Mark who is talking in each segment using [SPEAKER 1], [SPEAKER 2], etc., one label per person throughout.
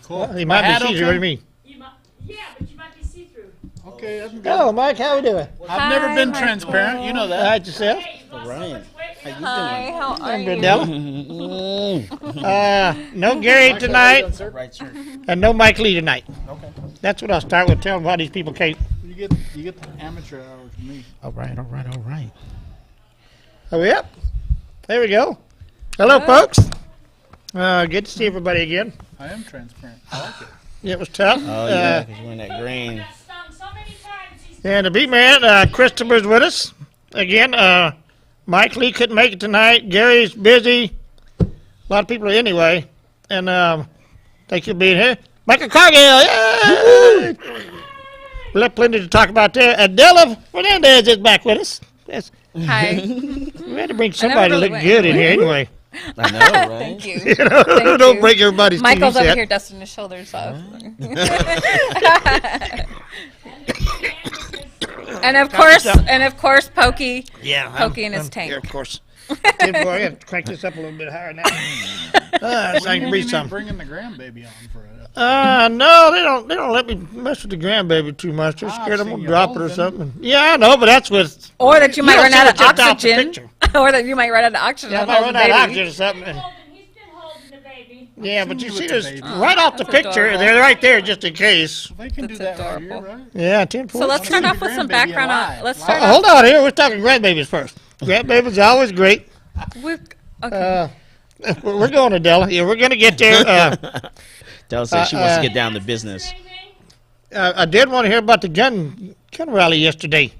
[SPEAKER 1] Cool.
[SPEAKER 2] He might be see-through. What do you mean?
[SPEAKER 3] Yeah, but you might be see-through.
[SPEAKER 1] Okay, that's good.
[SPEAKER 2] Hello, Mike. How we doing?
[SPEAKER 1] I've never been transparent. You know that.
[SPEAKER 2] Hi, yourself.
[SPEAKER 3] Hey, you've lost so
[SPEAKER 4] Ryan.
[SPEAKER 3] much weight.
[SPEAKER 5] Hi, how are
[SPEAKER 2] I'm
[SPEAKER 5] you?
[SPEAKER 2] Adella. No Gary tonight,
[SPEAKER 4] Right, sir.
[SPEAKER 2] and no Mike Lee tonight.
[SPEAKER 4] Okay.
[SPEAKER 2] That's what I'll start with. Telling why these people can't.
[SPEAKER 1] You get the amateur hour from me.
[SPEAKER 2] All right. Are we up? There we go. Hello, folks. Good to see everybody again.
[SPEAKER 1] I am transparent. I like it.
[SPEAKER 2] It was tough.
[SPEAKER 4] Oh, yeah, because you're in that green.
[SPEAKER 3] Got stung so many times. He's
[SPEAKER 2] And the beat man, Christopher's with us. Again, Mike Lee couldn't make it tonight. Gary's busy. A lot of people anyway. And thank you for being here. Michael Cargill, yay! We'll have plenty to talk about there. Adella Fernandez is back with us. Yes.
[SPEAKER 5] Hi.
[SPEAKER 2] We had to bring somebody to
[SPEAKER 5] really
[SPEAKER 2] look
[SPEAKER 5] went.
[SPEAKER 2] good in here anyway.
[SPEAKER 4] I know, right?
[SPEAKER 5] Thank you.
[SPEAKER 2] You know,
[SPEAKER 5] Thank
[SPEAKER 2] don't
[SPEAKER 5] you.
[SPEAKER 2] break everybody's
[SPEAKER 5] Michael's
[SPEAKER 2] TV
[SPEAKER 5] over
[SPEAKER 2] set.
[SPEAKER 5] here dusting his shoulders off. and of course, Pokey.
[SPEAKER 2] Yeah,
[SPEAKER 5] Pokey in his tank.
[SPEAKER 2] Yeah, of course. Tim, boy, I have to crank this up a little bit higher now. So I can breathe some.
[SPEAKER 1] Bringing the grandbaby on for it.
[SPEAKER 2] No, they don't let me mess with the grandbaby too much. They're scared I'm
[SPEAKER 1] seen
[SPEAKER 2] gonna
[SPEAKER 1] you
[SPEAKER 2] drop it or
[SPEAKER 1] holding.
[SPEAKER 2] something. Yeah, I know, but that's with.
[SPEAKER 5] Or that you might
[SPEAKER 2] don't
[SPEAKER 5] run
[SPEAKER 2] see
[SPEAKER 5] out
[SPEAKER 2] it
[SPEAKER 5] of
[SPEAKER 2] just off the
[SPEAKER 5] oxygen.
[SPEAKER 2] picture.
[SPEAKER 5] Or that you might run out of oxygen.
[SPEAKER 2] Yeah, I
[SPEAKER 5] and
[SPEAKER 2] might
[SPEAKER 5] hold
[SPEAKER 2] run
[SPEAKER 5] the
[SPEAKER 2] out of
[SPEAKER 5] baby.
[SPEAKER 2] oxygen or something.
[SPEAKER 3] He's been holding the baby.
[SPEAKER 2] Yeah, but you
[SPEAKER 1] with
[SPEAKER 2] see
[SPEAKER 1] the
[SPEAKER 2] this
[SPEAKER 1] baby.
[SPEAKER 2] right off the
[SPEAKER 5] That's
[SPEAKER 2] picture.
[SPEAKER 5] adorable.
[SPEAKER 2] They're right there just in case.
[SPEAKER 1] They can do
[SPEAKER 5] That's
[SPEAKER 1] that right
[SPEAKER 5] adorable.
[SPEAKER 1] here, right?
[SPEAKER 2] Yeah, 10
[SPEAKER 5] So let's start off with some background on. Let's start off
[SPEAKER 2] Hold on here. We're talking grandbabies first. Grandbabies are always great.
[SPEAKER 5] with. Okay.
[SPEAKER 2] We're going to Adella. Yeah, we're going to get there.
[SPEAKER 4] Dell says she wants to get down to business.
[SPEAKER 2] I did want to hear about the gun rally yesterday.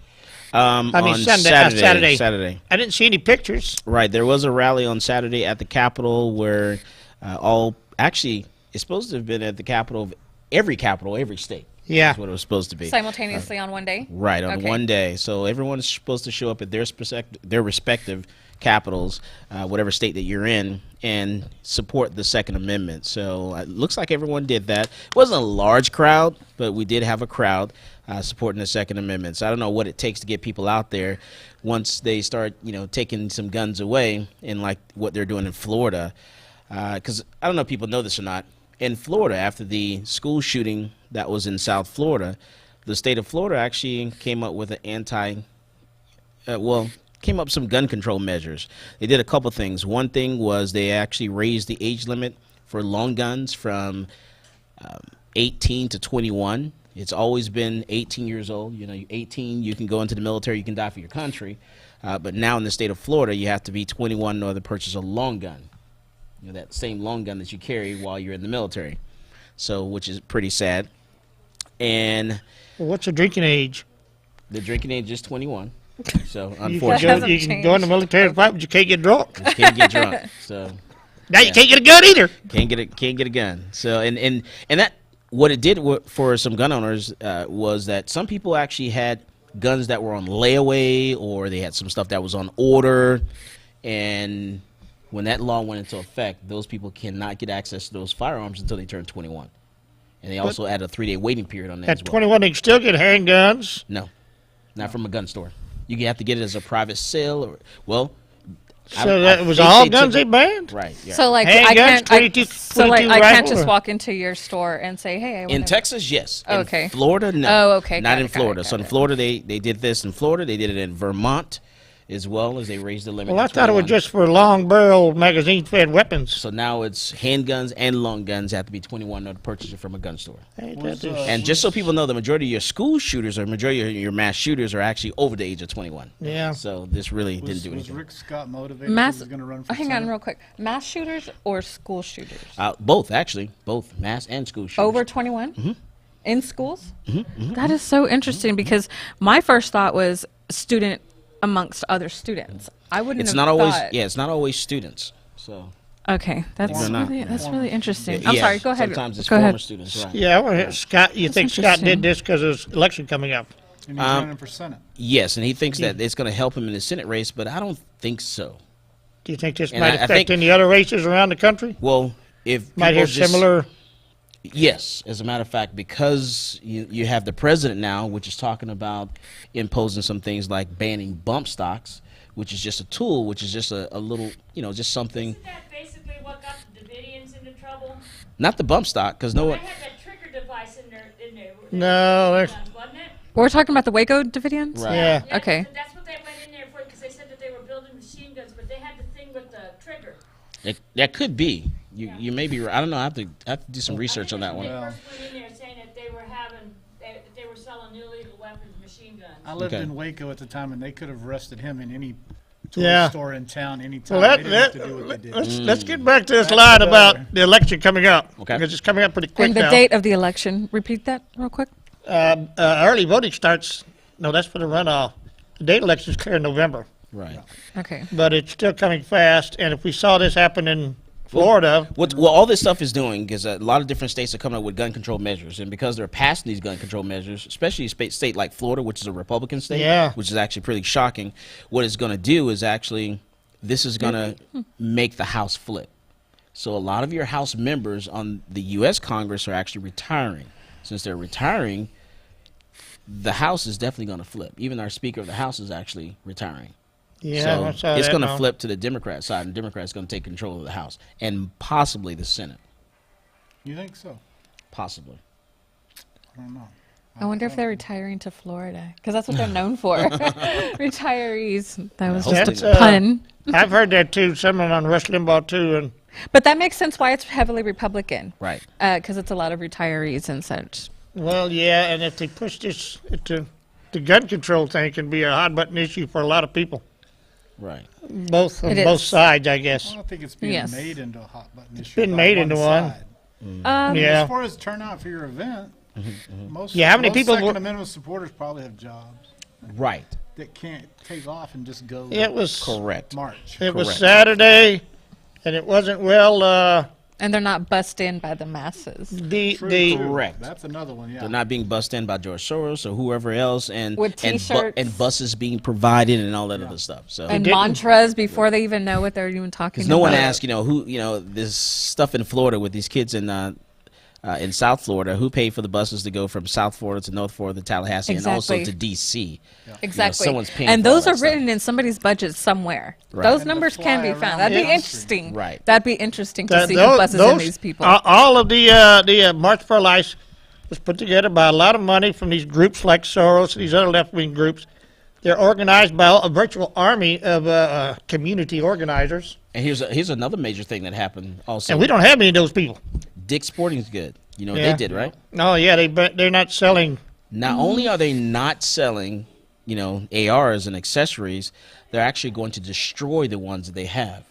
[SPEAKER 4] I mean,
[SPEAKER 2] on
[SPEAKER 4] Saturday.
[SPEAKER 2] I didn't see any pictures.
[SPEAKER 4] Right. There was a rally on Saturday at the Capitol where actually, it's supposed to have been at the Capitol of every state.
[SPEAKER 2] Yeah.
[SPEAKER 4] That's what it was supposed to be.
[SPEAKER 5] Simultaneously on one day.
[SPEAKER 4] Right, on
[SPEAKER 5] Okay.
[SPEAKER 4] one day. So everyone is supposed to show up at their respective capitals, whatever state that you're in, and support the Second Amendment. So it looks like everyone did that. It wasn't a large crowd, but we did have a crowd supporting the Second Amendment. So I don't know what it takes to get people out there once they start, taking some guns away, and like what they're doing in Florida. Because I don't know if people know this or not. In Florida, after the school shooting that was in South Florida, the state of Florida actually came up with an came up with some gun control measures. They did a couple things. One thing was they actually raised the age limit for long guns from 18 to 21. It's always been 18 years old. 18, you can go into the military, you can die for your country. But now in the state of Florida, you have to be 21 in order to purchase a long gun. That same long gun that you carry while you're in the military. So, which is pretty sad. And
[SPEAKER 2] Well, what's the drinking age?
[SPEAKER 4] the drinking age is 21. So,
[SPEAKER 2] You
[SPEAKER 4] unfortunately,
[SPEAKER 2] can go in the military to fight, but you can't get drunk.
[SPEAKER 4] you can't get drunk. So,
[SPEAKER 2] Now you can't get a gun either.
[SPEAKER 4] can't get a gun. So, and that what it did for some gun owners was that some people actually had guns that were on layaway, or they had some stuff that was on order, and when that law went into effect, those people cannot get access to those firearms until they turn 21. And they also add a 3-day waiting period on that as
[SPEAKER 2] At
[SPEAKER 4] well.
[SPEAKER 2] 21, they can still get handguns.
[SPEAKER 4] No, not from a gun store. You have to get it as a private sale.
[SPEAKER 2] So that was all guns they banned?
[SPEAKER 4] Right. Yeah.
[SPEAKER 5] So like
[SPEAKER 2] Handguns,
[SPEAKER 5] I can't.
[SPEAKER 2] 22
[SPEAKER 5] I can't
[SPEAKER 2] rifle,
[SPEAKER 5] just
[SPEAKER 2] or-
[SPEAKER 5] walk into your store and say, "Hey, I want
[SPEAKER 4] In Texas, yes. In
[SPEAKER 5] Okay.
[SPEAKER 4] Florida, no.
[SPEAKER 5] Oh, okay.
[SPEAKER 4] Not
[SPEAKER 5] Got
[SPEAKER 4] in
[SPEAKER 5] it, got
[SPEAKER 4] Florida.
[SPEAKER 5] it,
[SPEAKER 4] So in
[SPEAKER 5] got it.
[SPEAKER 4] Florida, they did this. In Florida, they did it in Vermont, as well as they raised the limit.
[SPEAKER 2] Well, I
[SPEAKER 4] to
[SPEAKER 2] thought it was
[SPEAKER 4] 21.
[SPEAKER 2] just for long barrel magazine-fed weapons.
[SPEAKER 4] So now it's handguns and long guns have to be 21 in order to purchase it from a gun store.
[SPEAKER 2] Ain't
[SPEAKER 1] Was,
[SPEAKER 2] that
[SPEAKER 4] And just so people know, the majority of your school shooters or majority of your mass shooters are actually over the age of 21.
[SPEAKER 2] Yeah.
[SPEAKER 4] So this really didn't do
[SPEAKER 1] Was
[SPEAKER 4] anything.
[SPEAKER 1] Rick Scott motivated?
[SPEAKER 5] Mass.
[SPEAKER 1] He was going to run for
[SPEAKER 5] Hang on,
[SPEAKER 1] Senate?
[SPEAKER 5] real quick. Mass shooters or school shooters?
[SPEAKER 4] Both, actually. Both mass and school shooters.
[SPEAKER 5] Over 21 in schools? That is so interesting because my first thought was student amongst other students. I wouldn't
[SPEAKER 4] It's
[SPEAKER 5] have
[SPEAKER 4] not always,
[SPEAKER 5] thought.
[SPEAKER 4] it's not always students. So
[SPEAKER 5] Okay, that's
[SPEAKER 4] They're not.
[SPEAKER 5] really interesting. I'm
[SPEAKER 4] yeah,
[SPEAKER 5] sorry. Go ahead.
[SPEAKER 4] Sometimes it's
[SPEAKER 5] Go
[SPEAKER 4] former
[SPEAKER 5] ahead.
[SPEAKER 4] students, right?
[SPEAKER 2] Yeah, well, Scott, you think Scott
[SPEAKER 5] interesting.
[SPEAKER 2] did this because there's election coming up?
[SPEAKER 1] And he's running for Senate.
[SPEAKER 4] Yes, and he thinks that it's going to help him in the Senate race, but I don't think so.
[SPEAKER 2] Do you think this
[SPEAKER 4] And
[SPEAKER 2] might
[SPEAKER 4] I
[SPEAKER 2] affect
[SPEAKER 4] think-
[SPEAKER 2] any other races around the country?
[SPEAKER 4] Well, if
[SPEAKER 2] Might hear
[SPEAKER 4] people just-
[SPEAKER 2] similar.
[SPEAKER 4] Yes, as a matter of fact, because you have the president now, which is talking about imposing some things like banning bump stocks, which is just a tool, which is just a little, just something.
[SPEAKER 3] Isn't that basically what got the Davidians into trouble?
[SPEAKER 4] Not the bump stock, because no
[SPEAKER 3] They
[SPEAKER 4] one.
[SPEAKER 3] had that trigger device in there.
[SPEAKER 2] No, there's-
[SPEAKER 3] Wasn't it?
[SPEAKER 5] We're talking about the Waco Davidians?
[SPEAKER 4] Right.
[SPEAKER 2] Yeah.
[SPEAKER 5] Okay.
[SPEAKER 3] That's what they went in there for, because they said that they were building machine guns, but they had the thing with the trigger.
[SPEAKER 4] That could be. You may be right. I don't know. I have to do some research on that one.
[SPEAKER 3] They first went in there saying that they were they were selling illegal weapons, machine guns.
[SPEAKER 1] I lived
[SPEAKER 4] Okay.
[SPEAKER 1] in Waco at the time, and they could have arrested him in any toy
[SPEAKER 2] Yeah.
[SPEAKER 1] store in town anytime.
[SPEAKER 2] Well,
[SPEAKER 1] They didn't have to do what they did.
[SPEAKER 2] let's get back to this line
[SPEAKER 1] better.
[SPEAKER 2] about the election coming up.
[SPEAKER 4] Okay.
[SPEAKER 2] Because it's coming up pretty quick
[SPEAKER 5] And the
[SPEAKER 2] now.
[SPEAKER 5] date of the election. Repeat that real quick.
[SPEAKER 2] Early voting starts. No, that's for the runoff. The date election is clear in November,
[SPEAKER 4] Right.
[SPEAKER 5] Okay.
[SPEAKER 2] but it's still coming fast. And if we saw this happen in Florida,
[SPEAKER 4] What all this stuff is doing is a lot of different states are coming up with gun control measures, and because they're passing these gun control measures, especially a state like Florida, which is a Republican state,
[SPEAKER 2] Yeah.
[SPEAKER 4] which is actually pretty shocking. What it's going to do is actually this is going to make the House flip. So a lot of your House members on the U.S. Congress are actually retiring. Since they're retiring, the House is definitely going to flip. Even our Speaker of the House is actually retiring.
[SPEAKER 2] yeah, I
[SPEAKER 4] So
[SPEAKER 2] saw
[SPEAKER 4] it's
[SPEAKER 2] that
[SPEAKER 4] going to
[SPEAKER 2] now.
[SPEAKER 4] flip to the Democrat side, and Democrats going to take control of the House and possibly the Senate.
[SPEAKER 1] You think so?
[SPEAKER 4] Possibly.
[SPEAKER 1] I don't know.
[SPEAKER 5] I wonder if they're retiring to Florida because that's what they're known for. Retirees. That was just
[SPEAKER 2] That's,
[SPEAKER 5] a pun.
[SPEAKER 2] I've heard that too. Someone on Rush Limbaugh too, and
[SPEAKER 5] But that makes sense why it's heavily Republican.
[SPEAKER 4] Right.
[SPEAKER 5] Because it's a lot of retirees and such.
[SPEAKER 2] well, yeah, and if they push this, the gun control thing can be a hot button issue for a lot of people,
[SPEAKER 4] Right.
[SPEAKER 2] both on
[SPEAKER 5] It
[SPEAKER 2] both
[SPEAKER 5] is.
[SPEAKER 2] sides, I guess.
[SPEAKER 1] I don't think it's being
[SPEAKER 5] Yes.
[SPEAKER 1] made into a hot button issue.
[SPEAKER 2] been
[SPEAKER 1] by
[SPEAKER 2] made into one.
[SPEAKER 1] side.
[SPEAKER 2] Yeah.
[SPEAKER 1] As far as turnout for your event, most,
[SPEAKER 2] Yeah, how many
[SPEAKER 1] most
[SPEAKER 2] people
[SPEAKER 1] Second
[SPEAKER 2] were-
[SPEAKER 1] Amendment supporters probably have jobs
[SPEAKER 4] Right.
[SPEAKER 1] that can't take off and just go
[SPEAKER 2] It was
[SPEAKER 4] Correct.
[SPEAKER 1] march.
[SPEAKER 2] it was
[SPEAKER 4] Correct.
[SPEAKER 2] Saturday, and it wasn't well.
[SPEAKER 5] And they're not bussed in by the masses.
[SPEAKER 2] The
[SPEAKER 1] True,
[SPEAKER 2] the
[SPEAKER 1] true.
[SPEAKER 4] Correct.
[SPEAKER 1] That's another one. Yeah.
[SPEAKER 4] They're not being bussed in by George Soros or whoever else, and
[SPEAKER 5] With
[SPEAKER 4] and,
[SPEAKER 5] T-shirts.
[SPEAKER 4] and buses being provided and all that other stuff. So
[SPEAKER 5] And
[SPEAKER 2] didn't-
[SPEAKER 5] mantras before they even know what they're even talking
[SPEAKER 4] because
[SPEAKER 5] about.
[SPEAKER 4] no one asked, who, this stuff in Florida with these kids in South Florida, who paid for the buses to go from South Florida to North Florida to Tallahassee and also
[SPEAKER 5] Exactly.
[SPEAKER 4] to D.C.
[SPEAKER 5] Exactly.
[SPEAKER 4] someone's paying
[SPEAKER 5] and
[SPEAKER 4] for all
[SPEAKER 5] those
[SPEAKER 4] that
[SPEAKER 5] are
[SPEAKER 4] stuff.
[SPEAKER 5] written in somebody's budget somewhere.
[SPEAKER 4] Right.
[SPEAKER 5] Those
[SPEAKER 1] And to
[SPEAKER 5] numbers can be
[SPEAKER 1] fly
[SPEAKER 5] found.
[SPEAKER 1] around
[SPEAKER 5] That'd
[SPEAKER 1] the
[SPEAKER 5] be
[SPEAKER 1] country.
[SPEAKER 5] interesting.
[SPEAKER 4] Right.
[SPEAKER 5] That'd be interesting to
[SPEAKER 2] the-
[SPEAKER 5] see
[SPEAKER 2] those-
[SPEAKER 5] who buses in these people.
[SPEAKER 2] all of the March for Life was put together by a lot of money from these groups like Soros and these other left wing groups. They're organized by a virtual army of community organizers,
[SPEAKER 4] And here's another major thing that happened also.
[SPEAKER 2] and we don't have any of those people.
[SPEAKER 4] Dick's Sporting's good. You know what
[SPEAKER 2] Yeah.
[SPEAKER 4] they did, right?
[SPEAKER 2] No, yeah, they're not selling.
[SPEAKER 4] Not only are they not selling, ARs and accessories, they're actually going to destroy the ones that they have.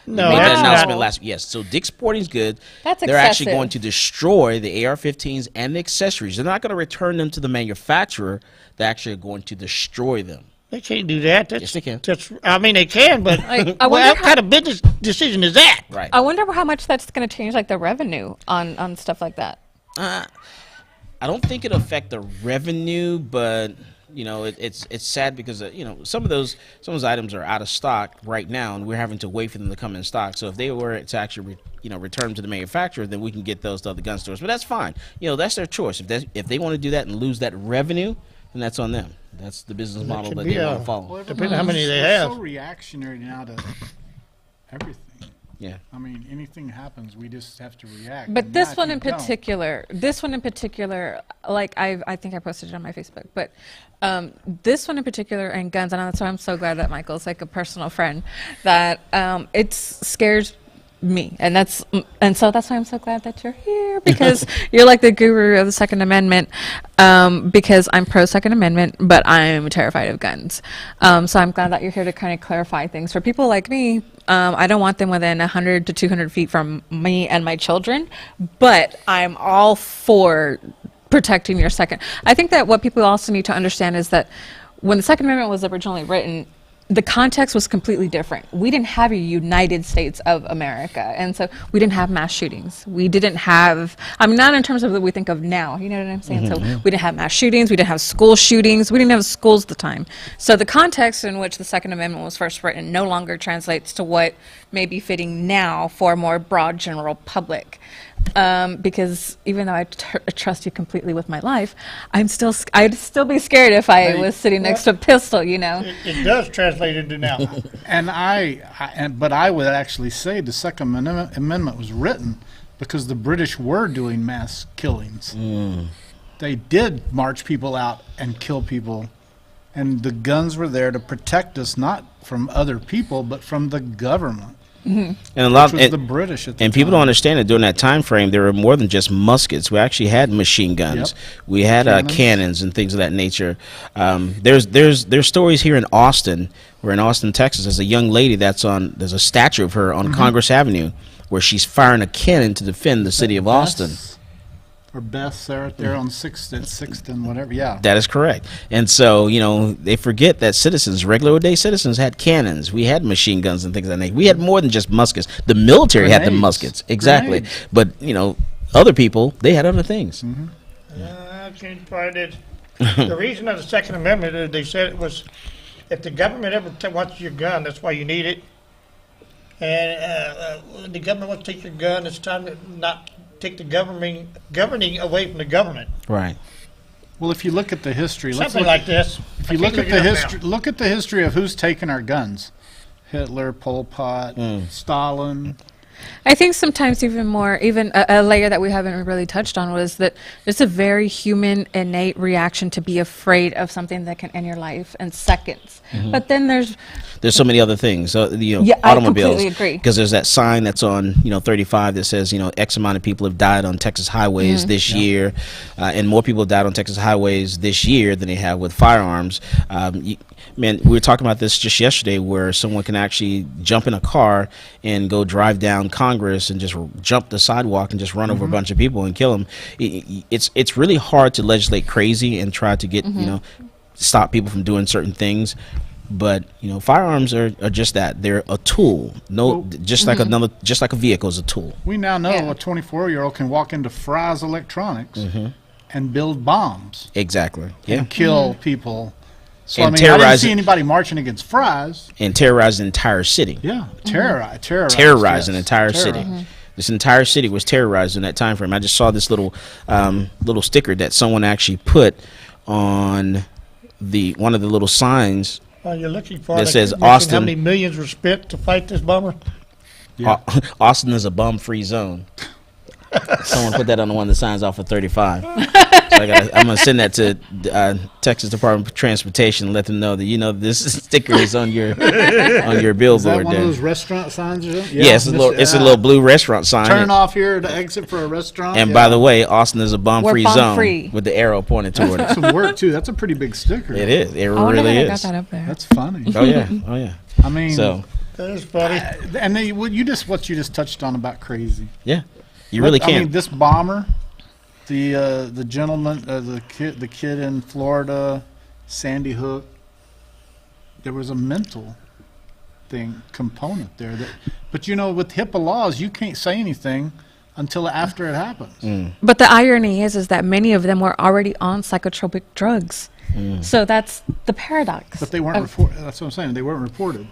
[SPEAKER 2] No,
[SPEAKER 4] Made that
[SPEAKER 2] that's
[SPEAKER 4] announcement
[SPEAKER 2] not.
[SPEAKER 4] last. Yes, so Dick's Sporting's good.
[SPEAKER 5] That's
[SPEAKER 4] They're actually
[SPEAKER 5] excessive.
[SPEAKER 4] going to destroy the AR-15s and the accessories. They're not going to return them to the manufacturer. They're actually going to destroy them.
[SPEAKER 2] They can't do that. That's,
[SPEAKER 4] Yes, they can.
[SPEAKER 2] I mean, they can, but
[SPEAKER 5] I
[SPEAKER 2] well,
[SPEAKER 5] wonder
[SPEAKER 2] what
[SPEAKER 5] how-
[SPEAKER 2] kind of business decision is that?
[SPEAKER 4] Right.
[SPEAKER 5] I wonder how much that's going to change, like the revenue on stuff like that.
[SPEAKER 4] I don't think it'll affect the revenue, but it's sad because some of those items are out of stock right now, and we're having to wait for them to come in stock. So if they were to actually return them to the manufacturer, then we can get those to other gun stores. But that's fine. That's their choice. If they want to do that and lose that revenue, then that's on them. That's the business model
[SPEAKER 2] could
[SPEAKER 4] that
[SPEAKER 2] be
[SPEAKER 4] they want
[SPEAKER 2] a-
[SPEAKER 4] to follow.
[SPEAKER 1] Well,
[SPEAKER 2] Depending on how many they
[SPEAKER 1] we're
[SPEAKER 2] have.
[SPEAKER 1] so reactionary now to everything.
[SPEAKER 4] Yeah.
[SPEAKER 1] I mean, anything happens, we just have to react.
[SPEAKER 5] But
[SPEAKER 1] And
[SPEAKER 5] this
[SPEAKER 1] not
[SPEAKER 5] one
[SPEAKER 1] if
[SPEAKER 5] in
[SPEAKER 1] you don't.
[SPEAKER 5] particular, like I think I posted it on my Facebook, but this one in particular and guns, and that's why I'm so glad that Michael's like a personal friend, that it scares me, and so that's why I'm so glad that you're here, because you're like the guru of the Second Amendment, because I'm pro Second Amendment, but I'm terrified of guns. So I'm glad that you're here to kind of clarify things for people like me. I don't want them within 100 to 200 feet from me and my children, but I'm all for protecting your second. I think that what people also need to understand is that when the Second Amendment was originally written, the context was completely different. We didn't have a United States of America, and so we didn't have mass shootings. We didn't have, not in terms of what we think of now, you know what I'm saying? So we didn't have mass shootings, we didn't have school shootings, we didn't have schools at the time. So the context in which the Second Amendment was first written no longer translates to what may be fitting now for a more broad general public. Because even though I trust you completely with my life, I'd still be scared if I was sitting next to a pistol,
[SPEAKER 2] It does translate into now.
[SPEAKER 1] But I would actually say the Second Amendment was written because the British were doing mass killings.
[SPEAKER 4] Mm.
[SPEAKER 1] They did march people out and kill people, and the guns were there to protect us, not from other people, but from the government.
[SPEAKER 4] And a lot
[SPEAKER 1] Which was the British at the
[SPEAKER 4] and people
[SPEAKER 1] time.
[SPEAKER 4] don't understand that during that time frame there were more than just muskets. We actually had machine guns.
[SPEAKER 1] Yep.
[SPEAKER 4] We had cannons and things of that nature. There's stories here in Austin. We're in Austin, Texas. There's a young lady there's a statue of her on Congress Avenue where she's firing a cannon to defend the city of Austin.
[SPEAKER 1] Or Beth's there, there on 6th and whatever, yeah.
[SPEAKER 4] That is correct. And so, they forget that regular day citizens had cannons. We had machine guns and things like that. We had more than just muskets. The military had the
[SPEAKER 1] Grenades.
[SPEAKER 4] muskets. Exactly.
[SPEAKER 1] Grenades.
[SPEAKER 4] But, other people, they had other things.
[SPEAKER 2] I changed part of it. The reason of the Second Amendment is they said it was if the government ever wants your gun, that's why you need it. And the government wants to take your gun, it's time to not take the governing away from the government.
[SPEAKER 4] Right.
[SPEAKER 1] Well, if you look at the history,
[SPEAKER 2] Something like this.
[SPEAKER 1] if you look at the history, look at the history of who's taken our guns: Hitler, Pol Pot, Stalin.
[SPEAKER 5] I think sometimes even a layer that we haven't really touched on was that it's a very human, innate reaction to be afraid of something that can end your life in seconds. But then there's
[SPEAKER 4] so many other things. So,
[SPEAKER 5] I
[SPEAKER 4] automobiles.
[SPEAKER 5] completely agree.
[SPEAKER 4] Because there's that sign that's on, 35 that says, X amount of people have died on Texas highways this year, and more people have died on Texas highways this year than they have with firearms. Man, we were talking about this just yesterday, where someone can actually jump in a car and go drive down Congress and just jump the sidewalk and just run over a bunch of people and kill them. It's really hard to legislate crazy and try to get stop people from doing certain things. But firearms are just that. They're a tool. Just like a vehicle is a tool.
[SPEAKER 1] We now know a 24-year-old can walk into Fry's Electronics and build bombs
[SPEAKER 4] Exactly. Yeah.
[SPEAKER 1] and kill people. So
[SPEAKER 4] And
[SPEAKER 1] I didn't
[SPEAKER 4] terrorize
[SPEAKER 1] see
[SPEAKER 4] it.
[SPEAKER 1] anybody marching against Fry's.
[SPEAKER 4] And terrorize an entire city.
[SPEAKER 1] Yeah,
[SPEAKER 4] Terrorize an entire city.
[SPEAKER 1] Terrorize.
[SPEAKER 4] This entire city was terrorized in that time frame. I just saw this little sticker that someone actually put on one of the little signs.
[SPEAKER 2] You're looking for
[SPEAKER 4] That
[SPEAKER 2] it.
[SPEAKER 4] says
[SPEAKER 2] You mentioned
[SPEAKER 4] Austin.
[SPEAKER 2] How many millions were spent to fight this bomber?
[SPEAKER 1] Yeah.
[SPEAKER 4] Austin is a bomb-free zone. Someone put that on one of the signs off of 35. So I'm going to send that to Texas Department of Transportation and let them know that this sticker is on your
[SPEAKER 1] Is that
[SPEAKER 4] billboard
[SPEAKER 1] one
[SPEAKER 4] there.
[SPEAKER 1] of those restaurant signs or something?
[SPEAKER 4] Yeah, it's a little blue restaurant sign.
[SPEAKER 1] Turn off here to exit for a restaurant.
[SPEAKER 4] And by the way, Austin is a bomb-free
[SPEAKER 5] We're
[SPEAKER 4] zone
[SPEAKER 5] bomb-free.
[SPEAKER 4] with the arrow pointed toward it.
[SPEAKER 1] some work too. That's a pretty big sticker.
[SPEAKER 4] It is. It
[SPEAKER 5] I wonder
[SPEAKER 4] really
[SPEAKER 5] how they got
[SPEAKER 4] is.
[SPEAKER 5] that up there.
[SPEAKER 1] That's funny.
[SPEAKER 4] Oh yeah. Oh yeah.
[SPEAKER 1] I mean,
[SPEAKER 4] So
[SPEAKER 2] That is funny.
[SPEAKER 1] and then what you just touched on about crazy.
[SPEAKER 4] yeah, you really
[SPEAKER 1] I mean,
[SPEAKER 4] can't.
[SPEAKER 1] this bomber, the gentleman, the kid in Florida, Sandy Hook. There was a mental component there. But with HIPAA laws, you can't say anything until after it happens.
[SPEAKER 5] But the irony is that many of them were already on psychotropic drugs. So that's the paradox.
[SPEAKER 1] But they weren't reported. That's what I'm saying. They weren't reported.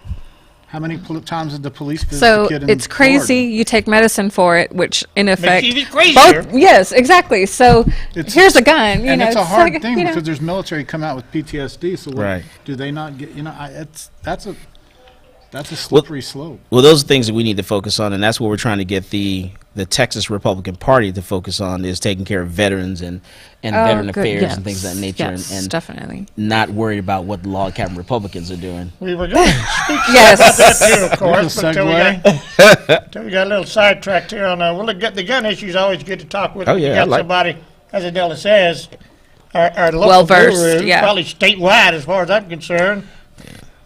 [SPEAKER 1] How many times did the police visit
[SPEAKER 5] So
[SPEAKER 1] the kid in
[SPEAKER 5] it's crazy.
[SPEAKER 1] Florida?
[SPEAKER 5] You take medicine for it, which in effect,
[SPEAKER 2] even crazier.
[SPEAKER 5] yes, exactly. So
[SPEAKER 1] It's-
[SPEAKER 5] here's a gun.
[SPEAKER 1] And it's a hard thing
[SPEAKER 5] you know.
[SPEAKER 1] because there's military come out with PTSD. So
[SPEAKER 4] Right.
[SPEAKER 1] do they not get? That's a slippery slope.
[SPEAKER 4] Well, those are things that we need to focus on, and that's what we're trying to get the Texas Republican Party to focus on, is taking care of veterans and veteran
[SPEAKER 5] good.
[SPEAKER 4] affairs
[SPEAKER 5] Yes.
[SPEAKER 4] and things of that nature,
[SPEAKER 5] Yes,
[SPEAKER 4] and
[SPEAKER 5] definitely.
[SPEAKER 4] not worried about what the log cabin Republicans are doing.
[SPEAKER 2] We were going to speak
[SPEAKER 5] Yes.
[SPEAKER 2] about that too, of course.
[SPEAKER 1] There's a
[SPEAKER 2] Until we got a little sidetracked here on. Well, the gun issue is always good to talk with.
[SPEAKER 4] Oh, yeah,
[SPEAKER 2] You
[SPEAKER 4] I
[SPEAKER 2] got
[SPEAKER 4] like-
[SPEAKER 2] somebody, as Adella says, our local
[SPEAKER 5] Well-versed,
[SPEAKER 2] guru,
[SPEAKER 5] yeah.
[SPEAKER 2] probably statewide as far as I'm concerned,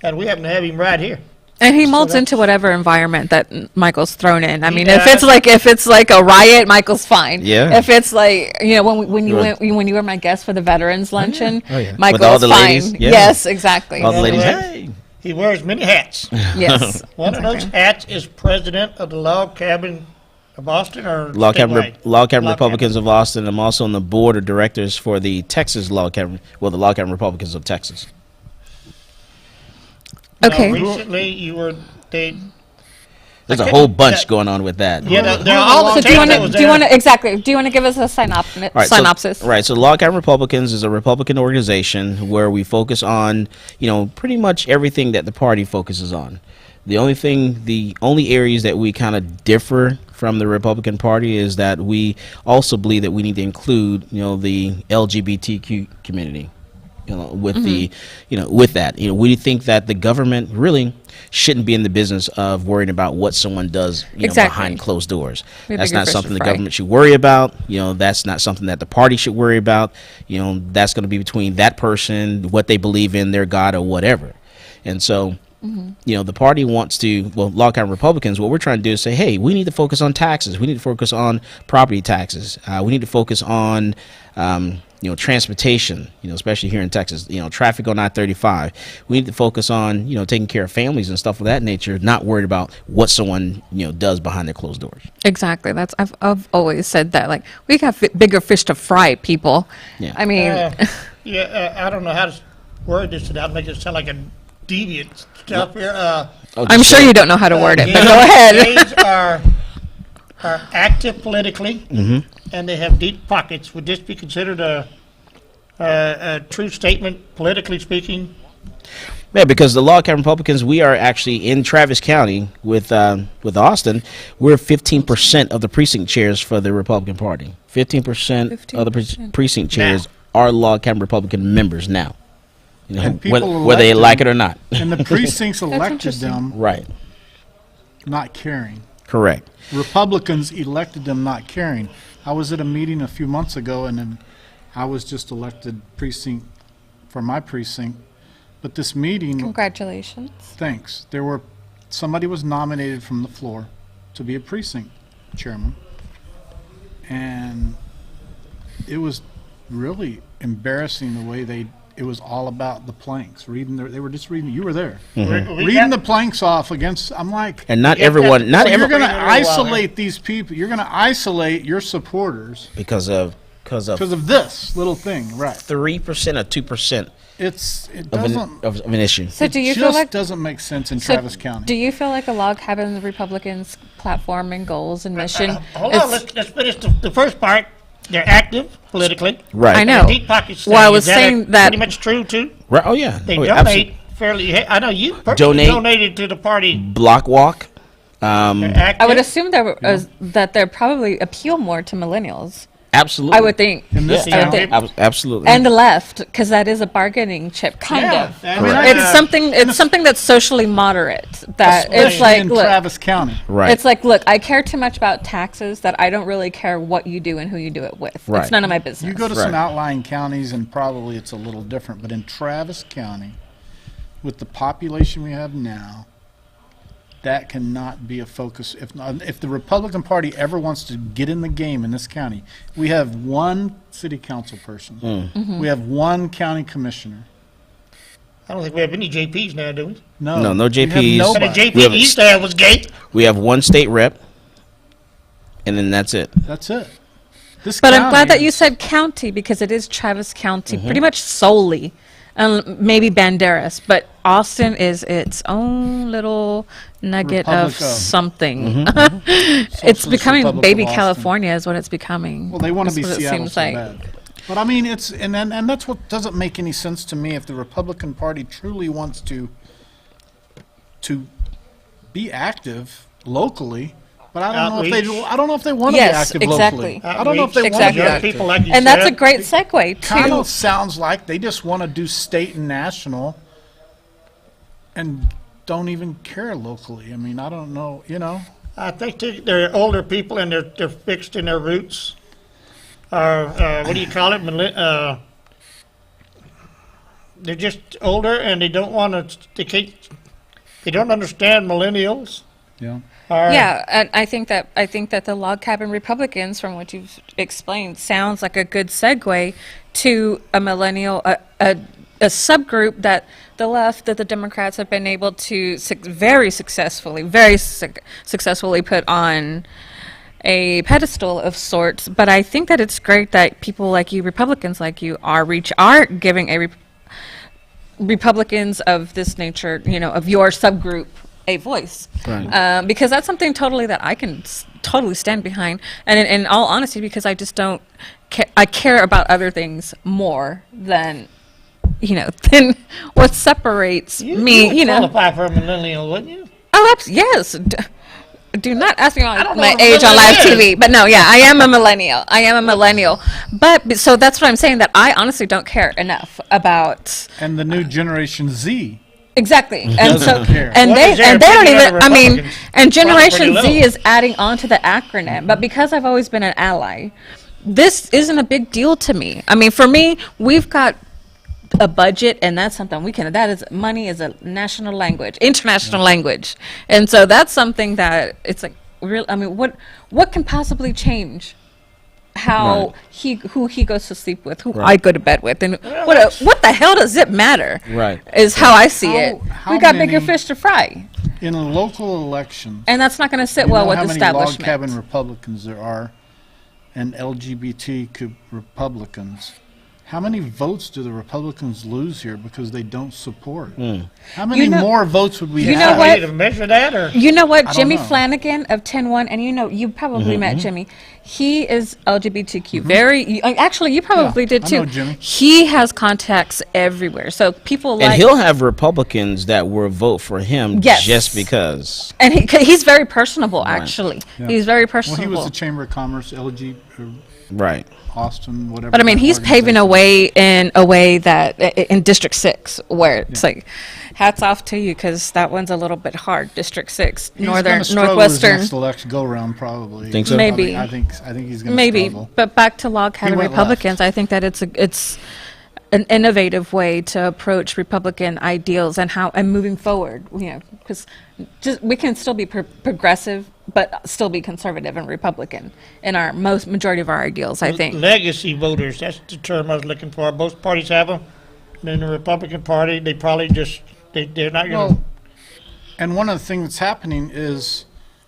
[SPEAKER 2] and we happen to have him right here.
[SPEAKER 5] And he molds into whatever environment that Michael's thrown in. I mean,
[SPEAKER 2] does.
[SPEAKER 5] if it's like a riot, Michael's fine.
[SPEAKER 4] Yeah.
[SPEAKER 5] If it's like when you
[SPEAKER 4] Right.
[SPEAKER 5] when you were my guest for the veterans luncheon,
[SPEAKER 4] Oh, yeah. With
[SPEAKER 5] Michael's
[SPEAKER 4] all the
[SPEAKER 5] fine.
[SPEAKER 4] ladies, yeah.
[SPEAKER 5] Yes, exactly.
[SPEAKER 4] All the ladies,
[SPEAKER 2] Anyway.
[SPEAKER 4] hey,
[SPEAKER 2] He wears many hats.
[SPEAKER 5] Yes.
[SPEAKER 2] One of those hats is president of the Log Cabin of Austin, or
[SPEAKER 4] Log Cabin
[SPEAKER 2] statewide?
[SPEAKER 4] Log Cabin
[SPEAKER 2] Log
[SPEAKER 4] Republicans of Austin. I'm also on the board of directors for the Texas Log Cabin, the Log Cabin Republicans of Texas.
[SPEAKER 5] Okay.
[SPEAKER 2] Now, recently, you were they.
[SPEAKER 4] There's a
[SPEAKER 2] Okay,
[SPEAKER 4] whole bunch
[SPEAKER 2] that-
[SPEAKER 4] going on with that.
[SPEAKER 2] Yeah, they're all
[SPEAKER 5] So
[SPEAKER 2] the
[SPEAKER 5] do you
[SPEAKER 2] tape that
[SPEAKER 5] want
[SPEAKER 2] was
[SPEAKER 5] to
[SPEAKER 2] there.
[SPEAKER 5] exactly? Do you want to give us a synopsis?
[SPEAKER 4] So Log Cabin Republicans is a Republican organization where we focus on, pretty much everything that the party focuses on. The only areas that we kind of differ from the Republican Party is that we also believe that we need to include, the LGBTQ community, with the, with that. We think that the government really shouldn't be in the business of worrying about what someone does,
[SPEAKER 5] Exactly.
[SPEAKER 4] behind closed doors.
[SPEAKER 5] We have
[SPEAKER 4] That's
[SPEAKER 5] bigger
[SPEAKER 4] not
[SPEAKER 5] fish
[SPEAKER 4] something
[SPEAKER 5] to
[SPEAKER 4] the
[SPEAKER 5] fry.
[SPEAKER 4] government should worry about. That's not something that the party should worry about. That's going to be between that person, what they believe in, their God or whatever. And so, the party wants to, log cabin Republicans, what we're trying to do is say, hey, we need to focus on taxes. We need to focus on property taxes. We need to focus on, transportation, especially here in Texas, traffic on I-35. We need to focus on, taking care of families and stuff of that nature, not worried about what someone, does behind their closed doors.
[SPEAKER 5] Exactly. I've always said that. Like, we got bigger fish to fry, people.
[SPEAKER 4] Yeah.
[SPEAKER 5] I mean,
[SPEAKER 2] I don't know how to word this without making it sound like a deviant stuff here.
[SPEAKER 5] I'm sure you don't know how to word it, but go ahead.
[SPEAKER 2] Gays are active politically, and they have deep pockets. Would this be considered a true statement, politically speaking?
[SPEAKER 4] Yeah, because the log cabin Republicans, we are actually in Travis County with Austin. We're 15% of the precinct chairs for the Republican Party. 15% of the
[SPEAKER 5] 15%.
[SPEAKER 4] precinct chairs are log cabin Republican members now.
[SPEAKER 1] And people
[SPEAKER 4] whether they
[SPEAKER 1] elected
[SPEAKER 4] like it or not.
[SPEAKER 1] And the precincts elected
[SPEAKER 5] interesting.
[SPEAKER 1] them
[SPEAKER 4] Right.
[SPEAKER 1] not caring.
[SPEAKER 4] Correct.
[SPEAKER 1] Republicans elected them not caring. I was at a meeting a few months ago, and then I was just elected precinct for my precinct. But this meeting,
[SPEAKER 5] Congratulations.
[SPEAKER 1] thanks. Somebody was nominated from the floor to be a precinct chairman, and it was really embarrassing the way it was all about the planks. They were just reading. You were there, reading the planks off against. I'm like,
[SPEAKER 4] And not everyone, not
[SPEAKER 1] you're
[SPEAKER 4] every,
[SPEAKER 1] going to
[SPEAKER 2] Pretty well,
[SPEAKER 1] isolate these people. You're going to isolate your supporters
[SPEAKER 4] because of
[SPEAKER 1] because of this little thing, right?
[SPEAKER 4] 3% or 2%
[SPEAKER 1] It
[SPEAKER 4] of
[SPEAKER 1] doesn't.
[SPEAKER 4] an issue.
[SPEAKER 5] So do you
[SPEAKER 1] It
[SPEAKER 5] feel
[SPEAKER 1] just
[SPEAKER 5] like
[SPEAKER 1] doesn't make sense in
[SPEAKER 5] so
[SPEAKER 1] Travis County.
[SPEAKER 5] Do you feel like a log cabin Republicans' platform and goals and mission?
[SPEAKER 2] Hold on,
[SPEAKER 5] is-
[SPEAKER 2] let's finish the first part. They're active politically.
[SPEAKER 4] Right.
[SPEAKER 5] I know.
[SPEAKER 2] And deep pockets.
[SPEAKER 5] Well, I was
[SPEAKER 2] Is that
[SPEAKER 5] saying that-
[SPEAKER 2] pretty much true too.
[SPEAKER 4] Right. Oh yeah.
[SPEAKER 2] They
[SPEAKER 4] Oh, yeah,
[SPEAKER 2] donate
[SPEAKER 4] absolutely.
[SPEAKER 2] fairly. I know you personally
[SPEAKER 4] Donate.
[SPEAKER 2] donated to the party.
[SPEAKER 4] Block walk.
[SPEAKER 2] They're
[SPEAKER 5] I
[SPEAKER 2] active.
[SPEAKER 5] would assume that they probably appeal more to millennials.
[SPEAKER 4] Absolutely.
[SPEAKER 5] I would think.
[SPEAKER 1] In this
[SPEAKER 2] Yeah.
[SPEAKER 5] I would
[SPEAKER 1] town,
[SPEAKER 5] think.
[SPEAKER 4] Absolutely.
[SPEAKER 5] And the left, because that is a bargaining chip, kind
[SPEAKER 2] Yeah,
[SPEAKER 5] of.
[SPEAKER 2] I mean,
[SPEAKER 4] Correct.
[SPEAKER 5] It's something. It's something that's socially moderate. That it's
[SPEAKER 1] especially
[SPEAKER 5] like,
[SPEAKER 1] in
[SPEAKER 5] look,
[SPEAKER 1] Travis County.
[SPEAKER 4] right.
[SPEAKER 5] it's like, look, I care too much about taxes that I don't really care what you do and who you do it with.
[SPEAKER 4] Right.
[SPEAKER 5] It's none of my business.
[SPEAKER 1] You go to
[SPEAKER 4] Right.
[SPEAKER 1] some outlying counties, and probably it's a little different. But in Travis County, with the population we have now, that cannot be a focus. If the Republican Party ever wants to get in the game in this county, we have one city council person.
[SPEAKER 5] Mm-hmm.
[SPEAKER 1] We have one county commissioner.
[SPEAKER 2] I don't think we have any JPs now, do we?
[SPEAKER 1] No,
[SPEAKER 4] No
[SPEAKER 1] we have
[SPEAKER 4] JPs.
[SPEAKER 2] And the
[SPEAKER 1] nobody.
[SPEAKER 2] JP
[SPEAKER 4] We have a-
[SPEAKER 2] used to have was gay.
[SPEAKER 4] We have one state rep, and then that's it.
[SPEAKER 1] That's it. This
[SPEAKER 5] But I'm glad
[SPEAKER 1] county
[SPEAKER 5] that you
[SPEAKER 1] is-
[SPEAKER 5] said county because it is Travis County, pretty much solely. Maybe Banderas, but Austin is its own little nugget
[SPEAKER 1] Republic
[SPEAKER 5] of
[SPEAKER 1] of.
[SPEAKER 5] something. It's
[SPEAKER 1] Socialist
[SPEAKER 5] becoming
[SPEAKER 1] Republic
[SPEAKER 5] baby
[SPEAKER 1] of Austin.
[SPEAKER 5] California is what it's becoming.
[SPEAKER 1] Well, they want to be
[SPEAKER 5] That's what it
[SPEAKER 1] Seattle
[SPEAKER 5] seems
[SPEAKER 1] so
[SPEAKER 5] like.
[SPEAKER 1] bad. But I mean, and that's what doesn't make any sense to me. If the Republican Party truly wants to be active locally, but I don't know if
[SPEAKER 2] Outreach.
[SPEAKER 1] they. I don't know if they want to
[SPEAKER 5] Yes,
[SPEAKER 1] be active
[SPEAKER 5] exactly.
[SPEAKER 1] locally. I don't know if they
[SPEAKER 2] Outreach,
[SPEAKER 1] want to be
[SPEAKER 2] young
[SPEAKER 1] active.
[SPEAKER 2] people like you
[SPEAKER 5] And that's a
[SPEAKER 2] said.
[SPEAKER 5] great segue
[SPEAKER 1] Kind
[SPEAKER 5] to
[SPEAKER 1] of sounds like they just want to do state and national, and don't even care locally. I mean, I don't know.
[SPEAKER 2] I think they're older people and they're fixed in their roots. Or what do you call it? They're just older and they don't want to. They don't understand millennials.
[SPEAKER 1] Yeah.
[SPEAKER 5] Yeah, and I think that the log cabin Republicans, from what you've explained, sounds like a good segue to a millennial, a subgroup that the left, that the Democrats have been able to very successfully put on a pedestal of sorts. But I think that it's great that people like you, Republicans like you, are giving Republicans of this nature, of your subgroup, a voice.
[SPEAKER 4] Right.
[SPEAKER 5] Because that's something totally that I can totally stand behind. And in all honesty, because I just don't I care about other things more than, than what separates
[SPEAKER 2] You
[SPEAKER 5] me,
[SPEAKER 2] would qualify for a millennial, wouldn't you?
[SPEAKER 5] Oh, yes. Do not ask me my
[SPEAKER 2] don't know
[SPEAKER 5] my
[SPEAKER 2] what
[SPEAKER 5] age on
[SPEAKER 2] millennial
[SPEAKER 5] live
[SPEAKER 2] is.
[SPEAKER 5] TV. But no, yeah, I am a millennial. I am a millennial. But so that's what I'm saying, that I honestly don't care enough about
[SPEAKER 1] And the new Generation Z.
[SPEAKER 5] exactly. And so
[SPEAKER 1] care.
[SPEAKER 5] and
[SPEAKER 2] What
[SPEAKER 5] they
[SPEAKER 2] is their
[SPEAKER 5] and they don't
[SPEAKER 2] opinion
[SPEAKER 5] even
[SPEAKER 2] of
[SPEAKER 5] I mean,
[SPEAKER 2] Republicans?
[SPEAKER 5] and
[SPEAKER 2] Probably
[SPEAKER 5] Generation
[SPEAKER 2] pretty
[SPEAKER 5] Z
[SPEAKER 2] low.
[SPEAKER 5] is adding on to the acronym. But because I've always been an ally, this isn't a big deal to me. I mean, for me, we've got a budget, and that's something we can, that is, money is a national language, international language. And so that's something that it's like real. I mean, what can possibly change how who he goes to sleep with, who I go to bed with, and what the hell does it matter?
[SPEAKER 4] Right.
[SPEAKER 5] Is how I see
[SPEAKER 1] How-
[SPEAKER 5] it.
[SPEAKER 1] how
[SPEAKER 5] We got bigger
[SPEAKER 1] many-
[SPEAKER 5] fish to fry,
[SPEAKER 1] In a local election,
[SPEAKER 5] and that's not going to sit
[SPEAKER 1] you
[SPEAKER 5] well
[SPEAKER 1] know
[SPEAKER 5] with
[SPEAKER 1] how many log
[SPEAKER 5] establishment.
[SPEAKER 1] cabin Republicans there are and LGBTQ Republicans? How many votes do the Republicans lose here because they don't support? How many
[SPEAKER 5] You know-
[SPEAKER 1] more votes would we
[SPEAKER 5] You know
[SPEAKER 1] have?
[SPEAKER 5] what?
[SPEAKER 2] Way to measure that, or
[SPEAKER 5] You know what,
[SPEAKER 1] don't
[SPEAKER 5] Jimmy
[SPEAKER 1] know.
[SPEAKER 5] Flanagan of 10-1, and you probably met Jimmy. He is LGBTQ. Actually, you probably
[SPEAKER 1] Yeah,
[SPEAKER 5] did
[SPEAKER 1] I
[SPEAKER 5] too.
[SPEAKER 1] know Jimmy.
[SPEAKER 5] He has contacts everywhere. So people
[SPEAKER 4] And
[SPEAKER 5] like,
[SPEAKER 4] he'll have Republicans that will vote for him
[SPEAKER 5] Yes.
[SPEAKER 4] just because.
[SPEAKER 5] and he's very personable. Actually,
[SPEAKER 1] Yeah.
[SPEAKER 5] he's very
[SPEAKER 1] Well,
[SPEAKER 5] personable.
[SPEAKER 1] he was the Chamber of Commerce, LG, or
[SPEAKER 4] Right.
[SPEAKER 1] Austin, whatever.
[SPEAKER 5] But I mean,
[SPEAKER 1] that
[SPEAKER 5] he's paving a
[SPEAKER 1] organization
[SPEAKER 5] way in a way that in District 6, where it's like, hats off to you, because that one's a little bit hard. District 6,
[SPEAKER 1] He's
[SPEAKER 5] northern,
[SPEAKER 1] gonna struggle
[SPEAKER 5] northwestern.
[SPEAKER 1] His next election go around, probably.
[SPEAKER 4] Think so?
[SPEAKER 5] Maybe.
[SPEAKER 1] I think he's going to
[SPEAKER 5] Maybe,
[SPEAKER 1] struggle.
[SPEAKER 5] but back to log cabin
[SPEAKER 1] went
[SPEAKER 5] Republicans, I think that it's an innovative way to approach Republican ideals and moving forward. You know, because we can still be progressive, but still be conservative and Republican in our majority of our ideals. I think.
[SPEAKER 2] legacy voters. That's the term I was looking for. Both parties have them. And in the Republican Party, they probably just they're not going to.
[SPEAKER 1] Well, and one of the things that's happening is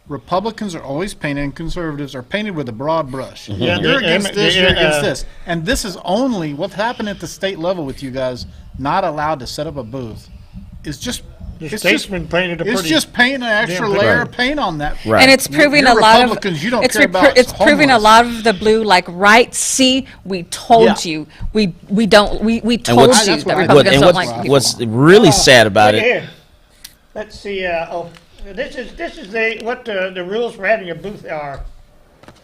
[SPEAKER 1] Republicans are always painted and conservatives are painted with a broad brush.
[SPEAKER 2] Yeah,
[SPEAKER 1] You're
[SPEAKER 2] they-
[SPEAKER 1] against this,
[SPEAKER 2] they-
[SPEAKER 1] you're against this. And this is only what's happened at the state level with you guys not allowed to set up a booth. Is just
[SPEAKER 2] The
[SPEAKER 1] it's
[SPEAKER 2] statesman painted a
[SPEAKER 1] it's
[SPEAKER 2] pretty.
[SPEAKER 1] just painting an extra
[SPEAKER 2] damn
[SPEAKER 1] layer
[SPEAKER 4] Right.
[SPEAKER 1] of paint on that.
[SPEAKER 4] Right.
[SPEAKER 5] And it's proving
[SPEAKER 1] You're
[SPEAKER 5] a lot of
[SPEAKER 1] Republicans, you don't
[SPEAKER 5] it's
[SPEAKER 1] care about
[SPEAKER 5] it's proving a
[SPEAKER 1] homeless.
[SPEAKER 5] lot of the blue, like, right, see, we told
[SPEAKER 1] Yeah.
[SPEAKER 5] you, we told
[SPEAKER 4] what's-
[SPEAKER 5] you
[SPEAKER 1] that's
[SPEAKER 5] that
[SPEAKER 1] what I-
[SPEAKER 5] Republicans
[SPEAKER 4] and
[SPEAKER 5] don't
[SPEAKER 4] what's,
[SPEAKER 5] like people.
[SPEAKER 4] what's really sad about
[SPEAKER 2] Look
[SPEAKER 4] it,
[SPEAKER 2] here. Let's see. This is what the rules for having a booth are.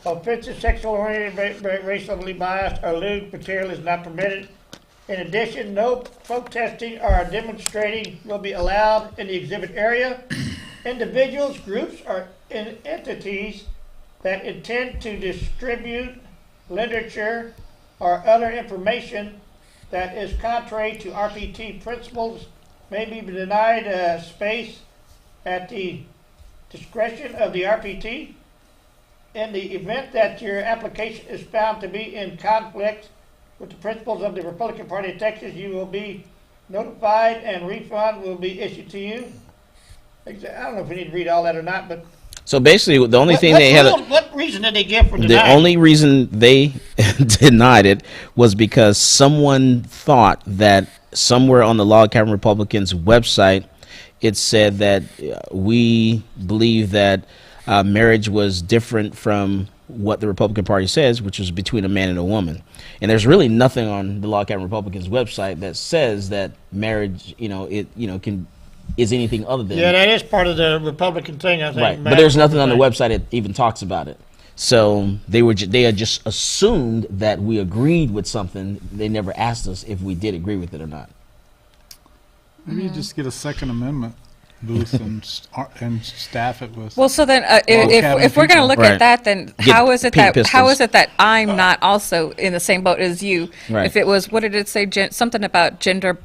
[SPEAKER 2] Offensive, sexual oriented, racially biased, or lewd material is not permitted. In addition, no protesting or demonstrating will be allowed in the exhibit area. Individuals, groups, or entities that intend to distribute literature or other information that is contrary to RPT principles may be denied space at the discretion of the RPT. In the event that your application is found to be in conflict with the principles of the Republican Party of Texas, you will be notified and refund will be issued to you. I don't know if we need to read all that or not, but
[SPEAKER 4] so basically the only thing they had,
[SPEAKER 2] what reason did they give for
[SPEAKER 4] the
[SPEAKER 2] denying?
[SPEAKER 4] only reason they denied it was because someone thought that somewhere on the Log Cabin Republicans website, it said that we believe that marriage was different from what the Republican Party says, which was between a man and a woman. And there's really nothing on the Log Cabin Republicans website that says that marriage, is anything other than.
[SPEAKER 2] Yeah, that is part of the Republican thing, I think.
[SPEAKER 4] Right, but
[SPEAKER 2] Matt,
[SPEAKER 4] there's nothing on the
[SPEAKER 2] thing.
[SPEAKER 4] website that even talks about it. So they had just assumed that we agreed with something. They never asked us if we did agree with it or not.
[SPEAKER 1] Maybe you just get a Second Amendment booth and staff it with.
[SPEAKER 5] Well, so then,
[SPEAKER 1] cabin
[SPEAKER 5] if we're going to
[SPEAKER 1] people.
[SPEAKER 5] look
[SPEAKER 4] Right.
[SPEAKER 5] at that, then
[SPEAKER 4] Get
[SPEAKER 5] how is it
[SPEAKER 4] pink
[SPEAKER 5] that I'm not also in the same boat as you?
[SPEAKER 4] Right.
[SPEAKER 5] If it was, what did it say? Something about gender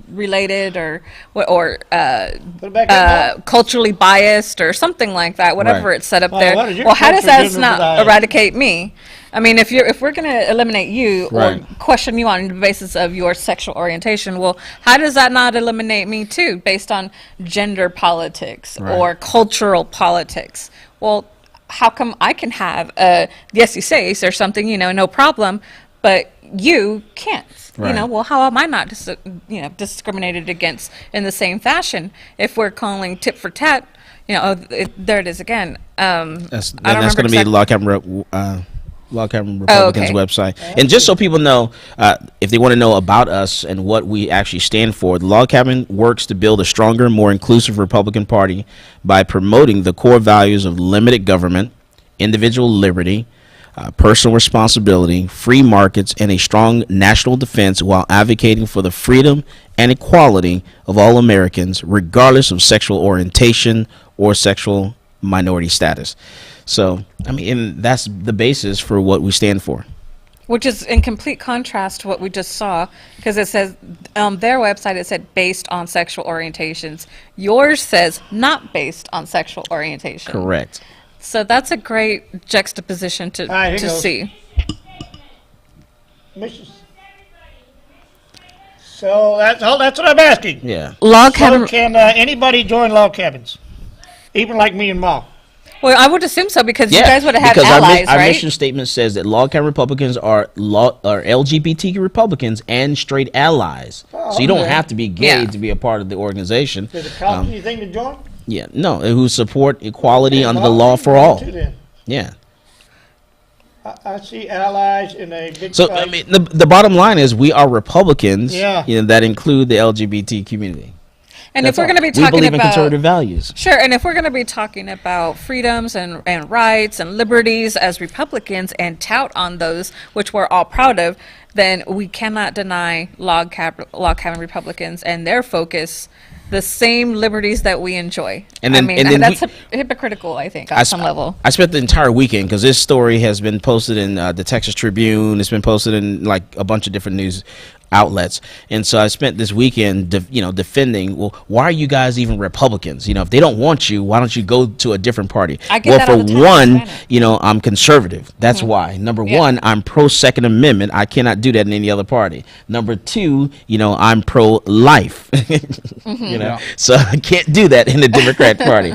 [SPEAKER 5] related, or
[SPEAKER 2] Put it back up now.
[SPEAKER 5] culturally biased, or something like that. Whatever
[SPEAKER 4] Right.
[SPEAKER 5] it's set up
[SPEAKER 2] Well,
[SPEAKER 5] there.
[SPEAKER 2] what is your
[SPEAKER 5] Well, how does that
[SPEAKER 2] culture
[SPEAKER 5] not
[SPEAKER 2] gender
[SPEAKER 5] eradicate me? I mean, if we're going to eliminate you
[SPEAKER 4] Right.
[SPEAKER 5] or question you on the basis of your sexual orientation, well, how does that not eliminate me too, based on gender politics
[SPEAKER 4] Right.
[SPEAKER 5] or cultural politics? Well, how come I can have yes, you say or something, no problem, but you can't?
[SPEAKER 4] Right.
[SPEAKER 5] Well, how am I not discriminated against in the same fashion if we're calling tit for tat? There it is again.
[SPEAKER 4] That's
[SPEAKER 5] I don't
[SPEAKER 4] going to be
[SPEAKER 5] remember
[SPEAKER 4] the Log Cabin Log Cabin Republicans
[SPEAKER 5] okay.
[SPEAKER 4] website. And just so people know, if they want to know about us and what we actually stand for, the Log Cabin works to build a stronger, more inclusive Republican Party by promoting the core values of limited government, individual liberty, personal responsibility, free markets, and a strong national defense, while advocating for the freedom and equality of all Americans, regardless of sexual orientation or sexual minority status. So, I mean, and that's the basis for what we stand for.
[SPEAKER 5] Which is in complete contrast to what we just saw, because it says on their website it said based on sexual orientations. Yours says not based on sexual orientation.
[SPEAKER 4] Correct.
[SPEAKER 5] So that's a great juxtaposition to
[SPEAKER 2] right, here
[SPEAKER 5] to
[SPEAKER 2] goes.
[SPEAKER 5] see.
[SPEAKER 2] So that's what I'm asking.
[SPEAKER 4] Yeah.
[SPEAKER 5] Log
[SPEAKER 2] So
[SPEAKER 5] cabin.
[SPEAKER 2] can anybody join log cabins? Even like me and Ma?
[SPEAKER 5] Well, I would assume so because you
[SPEAKER 4] Yeah,
[SPEAKER 5] guys would have had
[SPEAKER 4] because
[SPEAKER 5] allies,
[SPEAKER 4] our
[SPEAKER 5] right?
[SPEAKER 4] mission statement says that Log Cabin Republicans are LGBT Republicans and straight allies. So you don't
[SPEAKER 2] okay.
[SPEAKER 4] have to be gay
[SPEAKER 5] Yeah.
[SPEAKER 4] to be a part of the organization.
[SPEAKER 2] Does it cost anything to join?
[SPEAKER 4] Yeah, no, who support equality under the
[SPEAKER 2] Well,
[SPEAKER 4] law for all.
[SPEAKER 2] too, then.
[SPEAKER 4] Yeah.
[SPEAKER 2] I see allies in a big
[SPEAKER 4] So
[SPEAKER 2] fight.
[SPEAKER 4] I mean, the bottom line is we are Republicans.
[SPEAKER 2] Yeah.
[SPEAKER 4] You know, that include the LGBT community.
[SPEAKER 5] And
[SPEAKER 4] That's
[SPEAKER 5] if we're
[SPEAKER 4] all.
[SPEAKER 5] going to be
[SPEAKER 4] we
[SPEAKER 5] talking
[SPEAKER 4] believe in
[SPEAKER 5] about
[SPEAKER 4] conservative values.
[SPEAKER 5] Sure, and if we're going to be talking about freedoms and rights and liberties as Republicans and tout on those, which we're all proud of, then we cannot deny log cabin Republicans and their focus the same liberties that we enjoy.
[SPEAKER 4] And then-
[SPEAKER 5] I mean,
[SPEAKER 4] and then
[SPEAKER 5] that's hypocritical, I think, on some level.
[SPEAKER 4] I spent the entire weekend because this story has been posted in the Texas Tribune. It's been posted in like a bunch of different news outlets, and so I spent this weekend, defending. Well, why are you guys even Republicans? You know, if they don't want you, why don't you go to a different party?
[SPEAKER 5] I get
[SPEAKER 4] well,
[SPEAKER 5] that
[SPEAKER 4] for
[SPEAKER 5] all the time,
[SPEAKER 4] one,
[SPEAKER 5] I understand it.
[SPEAKER 4] I'm conservative. That's why. Number
[SPEAKER 5] Yeah.
[SPEAKER 4] one, I'm pro Second Amendment. I cannot do that in any other party. Number two, I'm pro life.
[SPEAKER 1] Yeah.
[SPEAKER 4] So I can't do that in the Democrat Party.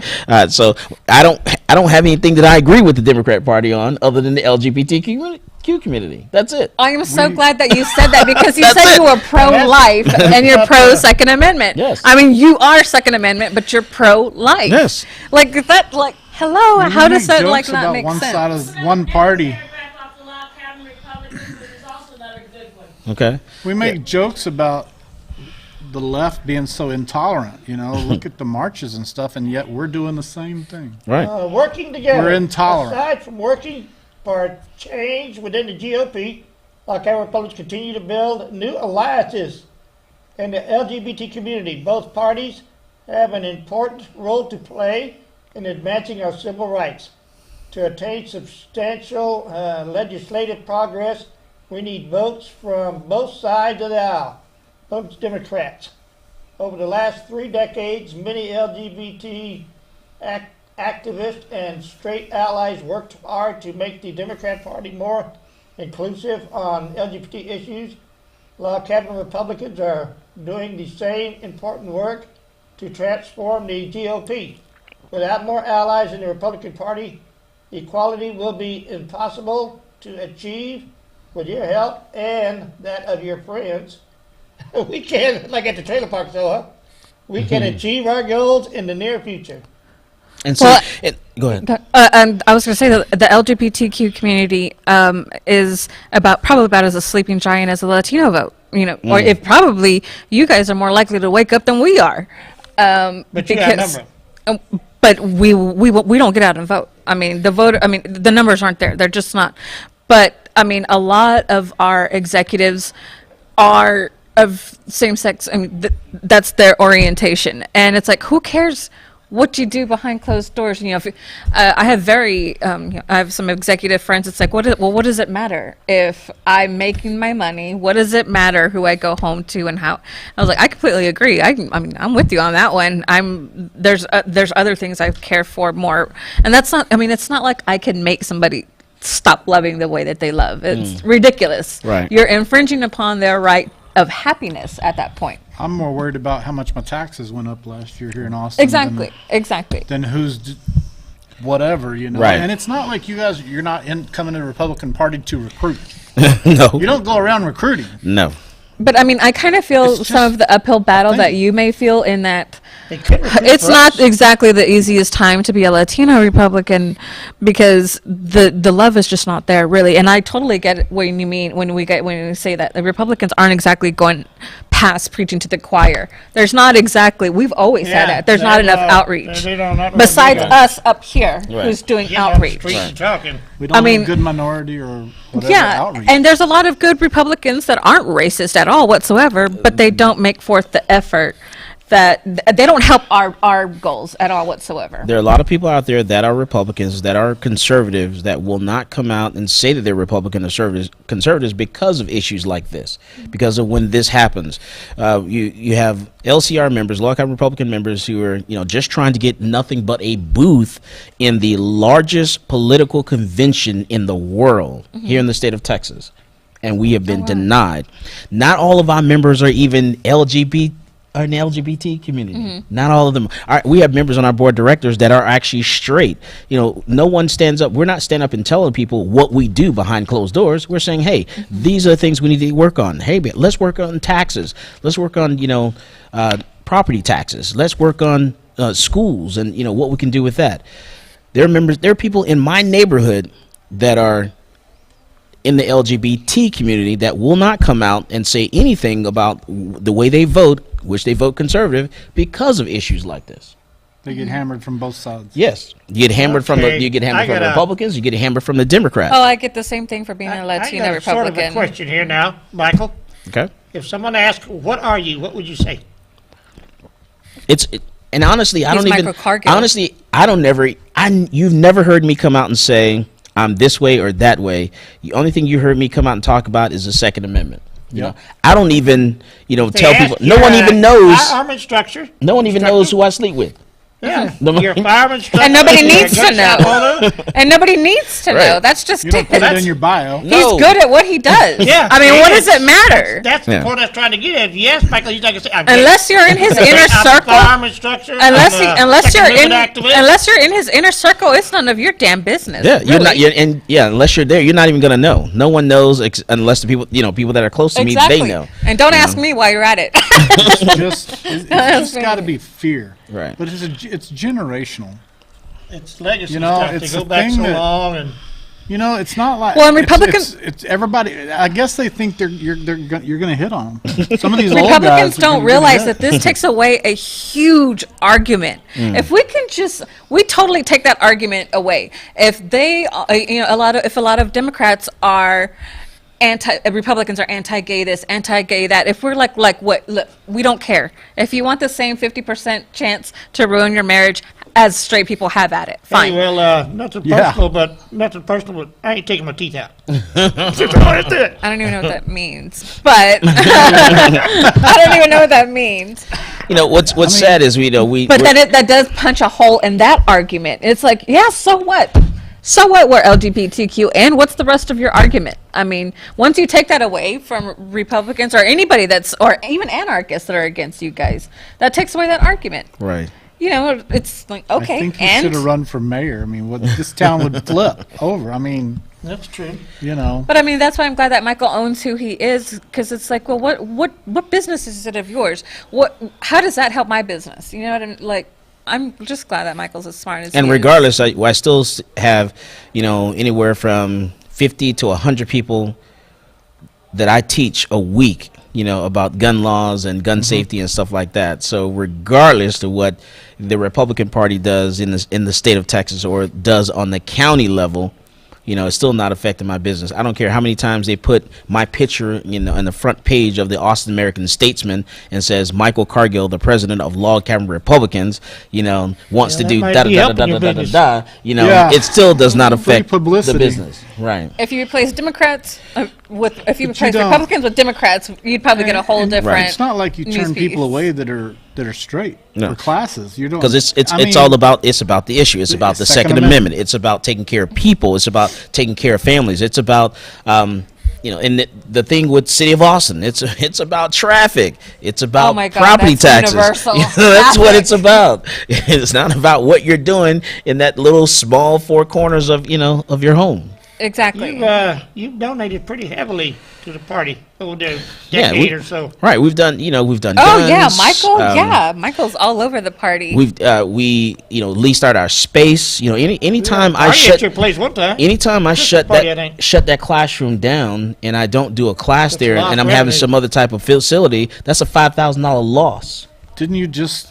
[SPEAKER 4] So I don't have anything that I agree with the Democrat Party on other than the LGBTQ community. That's it.
[SPEAKER 5] I am so glad that you said that because you
[SPEAKER 4] That's
[SPEAKER 5] said
[SPEAKER 4] it.
[SPEAKER 5] you were pro-life and you're pro-Second Amendment.
[SPEAKER 4] Yes.
[SPEAKER 5] I mean, you are Second Amendment, but you're pro-life.
[SPEAKER 4] Yes.
[SPEAKER 5] Like that, hello,
[SPEAKER 1] We
[SPEAKER 5] how
[SPEAKER 1] make
[SPEAKER 5] does that,
[SPEAKER 1] jokes
[SPEAKER 5] not
[SPEAKER 1] about
[SPEAKER 5] make
[SPEAKER 1] one
[SPEAKER 5] sense?
[SPEAKER 1] side of one party.
[SPEAKER 3] Paragraph off the log cabin Republicans, which is also another good one.
[SPEAKER 4] Okay.
[SPEAKER 1] We make jokes about the left being so intolerant. Look at the marches and stuff, and yet we're doing the same thing.
[SPEAKER 4] Right.
[SPEAKER 2] Working together.
[SPEAKER 1] We're intolerant.
[SPEAKER 2] Aside from working for change within the GOP, like our Republicans continue to build new alliances in the LGBT community. Both parties have an important role to play in advancing our civil rights. To attain substantial legislative progress, we need votes from both sides of the aisle, both Democrats. Over the last 3 decades, many LGBT activists and straight allies worked hard to make the Democrat Party more inclusive on LGBT issues. Log cabin Republicans are doing the same important work to transform the GOP. Without more allies in the Republican Party, equality will be impossible to achieve. With your help and that of your friends, we can, like at the trailer park, we can achieve our goals in the near future.
[SPEAKER 4] And so,
[SPEAKER 5] Well,
[SPEAKER 4] go ahead.
[SPEAKER 5] And I was going to say that the LGBTQ community is probably about as a sleeping giant as the Latino vote. Or if probably you guys are more likely to wake up than we are.
[SPEAKER 2] But you outnumber 'em.
[SPEAKER 5] But we don't get out and vote. I mean, the numbers aren't there. They're just not. But I mean, a lot of our executives are of same sex. I mean, that's their orientation, and it's like, who cares what you do behind closed doors? If I have I have some executive friends. It's like, what does it matter if I'm making my money? What does it matter who I go home to and how? I was like, I completely agree. I mean, I'm with you on that one. There's other things I care for more, and that's not. I mean, it's not like I can make somebody stop loving the way that they love. It's ridiculous.
[SPEAKER 4] Right.
[SPEAKER 5] You're infringing upon their right of happiness at that point.
[SPEAKER 1] I'm more worried about how much my taxes went up last year here in Austin.
[SPEAKER 5] Exactly.
[SPEAKER 1] Than whatever,
[SPEAKER 4] Right.
[SPEAKER 1] And it's not like you're not coming to the Republican Party to recruit.
[SPEAKER 4] No.
[SPEAKER 1] You don't go around recruiting.
[SPEAKER 4] No.
[SPEAKER 5] But I mean, I kind of feel
[SPEAKER 1] It's
[SPEAKER 5] some
[SPEAKER 1] just
[SPEAKER 5] of the uphill battle that
[SPEAKER 1] thing.
[SPEAKER 5] you may feel in that
[SPEAKER 2] They could recruit
[SPEAKER 5] It's
[SPEAKER 2] for
[SPEAKER 5] not
[SPEAKER 2] us.
[SPEAKER 5] exactly the easiest time to be a Latino Republican because the love is just not there really. And I totally get what you mean when we say that the Republicans aren't exactly going past preaching to the choir. There's not exactly. We've always said that. There's not enough outreach. Besides us up here, who's doing outreach.
[SPEAKER 2] Talking.
[SPEAKER 1] We don't
[SPEAKER 5] I
[SPEAKER 1] have
[SPEAKER 5] mean-
[SPEAKER 1] a good minority or whatever
[SPEAKER 5] Yeah,
[SPEAKER 1] outreach.
[SPEAKER 5] and there's a lot of good Republicans that aren't racist at all whatsoever, but they don't make forth the effort that they don't help our goals at all whatsoever.
[SPEAKER 4] There are a lot of people out there that are Republicans, that are conservatives, that will not come out and say that they're Republican or conservatives because of issues like this. Because of when this happens, you have LCR members, longtime Republican members, who are just trying to get nothing but a booth in the largest political convention in the world here in the state of Texas, and we have been denied. Not all of our members are even in the LGBT community. Not all of them. We have members on our board of directors that are actually straight. No one stands up. We're not standing up and telling people what we do behind closed doors. We're saying, hey, these are the things we need to work on. Hey, let's work on taxes. Let's work on, property taxes. Let's work on schools and, what we can do with that. There are people in my neighborhood that are in the LGBT community that will not come out and say anything about the way they vote, which they vote conservative, because of issues like this.
[SPEAKER 1] They get hammered from both sides.
[SPEAKER 4] Yes, you get hammered from
[SPEAKER 2] Okay.
[SPEAKER 4] the
[SPEAKER 2] I got a-
[SPEAKER 4] Republicans, you get hammered from the Democrats.
[SPEAKER 5] Oh, I get the same thing for being a
[SPEAKER 2] I
[SPEAKER 5] Latina
[SPEAKER 2] got sort of a
[SPEAKER 5] Republican.
[SPEAKER 2] question here now, Michael.
[SPEAKER 4] Okay,
[SPEAKER 2] If someone asks, "What are you?" What would you say?
[SPEAKER 4] and honestly, I
[SPEAKER 5] He's
[SPEAKER 4] don't even.
[SPEAKER 5] Michael Cargill.
[SPEAKER 4] Honestly, you've never heard me come out and say I'm this way or that way. The only thing you heard me come out and talk about is the Second Amendment. I don't even, tell people. No one even knows.
[SPEAKER 2] Firearm instructor.
[SPEAKER 4] No one even knows who I sleep with.
[SPEAKER 2] Yeah,
[SPEAKER 4] No-
[SPEAKER 2] you're a firearm instructor.
[SPEAKER 5] And nobody
[SPEAKER 2] you're a
[SPEAKER 5] needs to
[SPEAKER 2] gunshot
[SPEAKER 5] know.
[SPEAKER 2] owner.
[SPEAKER 5] And nobody needs to know.
[SPEAKER 4] Right.
[SPEAKER 5] That's just
[SPEAKER 1] You don't put it
[SPEAKER 2] That's-
[SPEAKER 1] in your bio.
[SPEAKER 5] he's
[SPEAKER 4] No.
[SPEAKER 5] good at what he does.
[SPEAKER 2] Yeah,
[SPEAKER 5] I mean,
[SPEAKER 2] he
[SPEAKER 5] what
[SPEAKER 2] is.
[SPEAKER 5] does it matter?
[SPEAKER 2] That's the
[SPEAKER 4] Yeah.
[SPEAKER 2] point I was trying to get at. Yes, Michael, he's not gonna say. I'm gay.
[SPEAKER 5] Unless you're in his inner
[SPEAKER 2] I'm a
[SPEAKER 5] circle.
[SPEAKER 2] firearm instructor.
[SPEAKER 5] Unless
[SPEAKER 2] I'm a
[SPEAKER 5] unless
[SPEAKER 2] Second
[SPEAKER 5] you're in
[SPEAKER 2] Amendment activist.
[SPEAKER 5] unless you're in his inner circle, it's none of your damn business.
[SPEAKER 4] Yeah, you're not.
[SPEAKER 5] really.
[SPEAKER 4] Unless you're there, you're not even gonna know. No one knows unless the people, people that are close to
[SPEAKER 5] Exactly.
[SPEAKER 4] me, they know.
[SPEAKER 5] And don't ask me why you're at it.
[SPEAKER 1] It's just got to be fear.
[SPEAKER 4] Right.
[SPEAKER 1] But it's generational.
[SPEAKER 2] It's legacy
[SPEAKER 1] You know,
[SPEAKER 2] stuff.
[SPEAKER 1] it's
[SPEAKER 2] They go
[SPEAKER 1] the
[SPEAKER 2] back
[SPEAKER 1] thing
[SPEAKER 2] so
[SPEAKER 1] that-
[SPEAKER 2] long, and
[SPEAKER 1] It's not like
[SPEAKER 5] Well, and
[SPEAKER 1] it's-
[SPEAKER 5] Republicans-
[SPEAKER 1] It's everybody. I guess they think you're going to hit on them. Some of these old
[SPEAKER 5] Republicans
[SPEAKER 1] guys are
[SPEAKER 5] don't
[SPEAKER 1] gonna
[SPEAKER 5] realize
[SPEAKER 1] get
[SPEAKER 5] that this takes away a huge argument. If we can we totally take that argument away. If they, if a lot of Democrats are Republicans are anti-gay this, anti-gay that. If we're like what, look, we don't care. If you want the same 50% chance to ruin your marriage as straight people have at it, fine.
[SPEAKER 2] hey, well, nothing
[SPEAKER 1] Yeah.
[SPEAKER 2] personal, but I ain't taking my teeth out.
[SPEAKER 5] I don't even know what that means, but I don't even know what that means.
[SPEAKER 4] What's sad is we
[SPEAKER 5] But then that does punch a hole in that argument. It's like, yeah, so what? So what? We're LGBTQ, and what's the rest of your argument? I mean, once you take that away from Republicans or anybody or even anarchists that are against you guys, that takes away that argument.
[SPEAKER 4] right.
[SPEAKER 5] It's like, okay,
[SPEAKER 1] I think he
[SPEAKER 5] and
[SPEAKER 1] should have run for mayor. I mean, this town would flip over. I mean,
[SPEAKER 2] That's true.
[SPEAKER 5] But I mean, that's why I'm glad that Michael owns who he is, because it's like, well, what business is it of yours? How does that help my business? You know what I'm like? I'm just glad that Michael's as smart as he
[SPEAKER 4] And
[SPEAKER 5] is.
[SPEAKER 4] regardless, I still have, anywhere from 50 to 100 people that I teach a week, about gun laws and gun safety and stuff like that. So regardless of what the Republican Party does in the state of Texas or does on the county level, it's still not affecting my business. I don't care how many times they put my picture, on the front page of the Austin American Statesman and says Michael Cargill, the president of Log Cabin Republicans, wants to
[SPEAKER 2] that
[SPEAKER 4] do
[SPEAKER 2] might
[SPEAKER 4] da da
[SPEAKER 2] be
[SPEAKER 4] da
[SPEAKER 2] helping
[SPEAKER 4] da
[SPEAKER 2] your
[SPEAKER 4] da da
[SPEAKER 2] business.
[SPEAKER 4] da.
[SPEAKER 1] Yeah.
[SPEAKER 4] It still does not
[SPEAKER 1] Free
[SPEAKER 4] affect the
[SPEAKER 1] publicity.
[SPEAKER 4] business. Right.
[SPEAKER 5] If you replace Democrats if you replace
[SPEAKER 1] don't.
[SPEAKER 5] Republicans with Democrats, you'd probably get a whole different.
[SPEAKER 1] it's not like you turn
[SPEAKER 5] news
[SPEAKER 1] people
[SPEAKER 5] piece.
[SPEAKER 1] away that are straight
[SPEAKER 4] No.
[SPEAKER 1] for classes. You don't
[SPEAKER 4] Because it's
[SPEAKER 1] I mean,
[SPEAKER 4] all about the issue. It's about the
[SPEAKER 1] Second
[SPEAKER 4] Second
[SPEAKER 1] Amendment.
[SPEAKER 4] Amendment. It's about taking care of people. It's about taking care of families. It's about and the thing with City of Austin, it's about traffic. It's about
[SPEAKER 5] Oh my God,
[SPEAKER 4] property
[SPEAKER 5] that's
[SPEAKER 4] taxes.
[SPEAKER 5] universal.
[SPEAKER 4] That's what
[SPEAKER 5] Traffic.
[SPEAKER 4] it's about. It's not about what you're doing in that little small four corners of of your home.
[SPEAKER 5] Exactly.
[SPEAKER 2] You've donated pretty heavily to the party over the
[SPEAKER 4] Yeah,
[SPEAKER 2] decade or so.
[SPEAKER 4] Right, we've done
[SPEAKER 5] Oh
[SPEAKER 4] guns,
[SPEAKER 5] yeah, Michael. Michael's all over the party.
[SPEAKER 4] we leased out our space. Anytime I
[SPEAKER 2] Party at
[SPEAKER 4] shut
[SPEAKER 2] your place one time.
[SPEAKER 4] anytime I shut
[SPEAKER 2] party at ain't.
[SPEAKER 4] that classroom down and I don't do a class
[SPEAKER 2] That's
[SPEAKER 4] there
[SPEAKER 2] lost
[SPEAKER 4] and I'm having
[SPEAKER 2] revenue.
[SPEAKER 4] some other type of facility, that's a $5,000 loss.
[SPEAKER 1] Didn't you just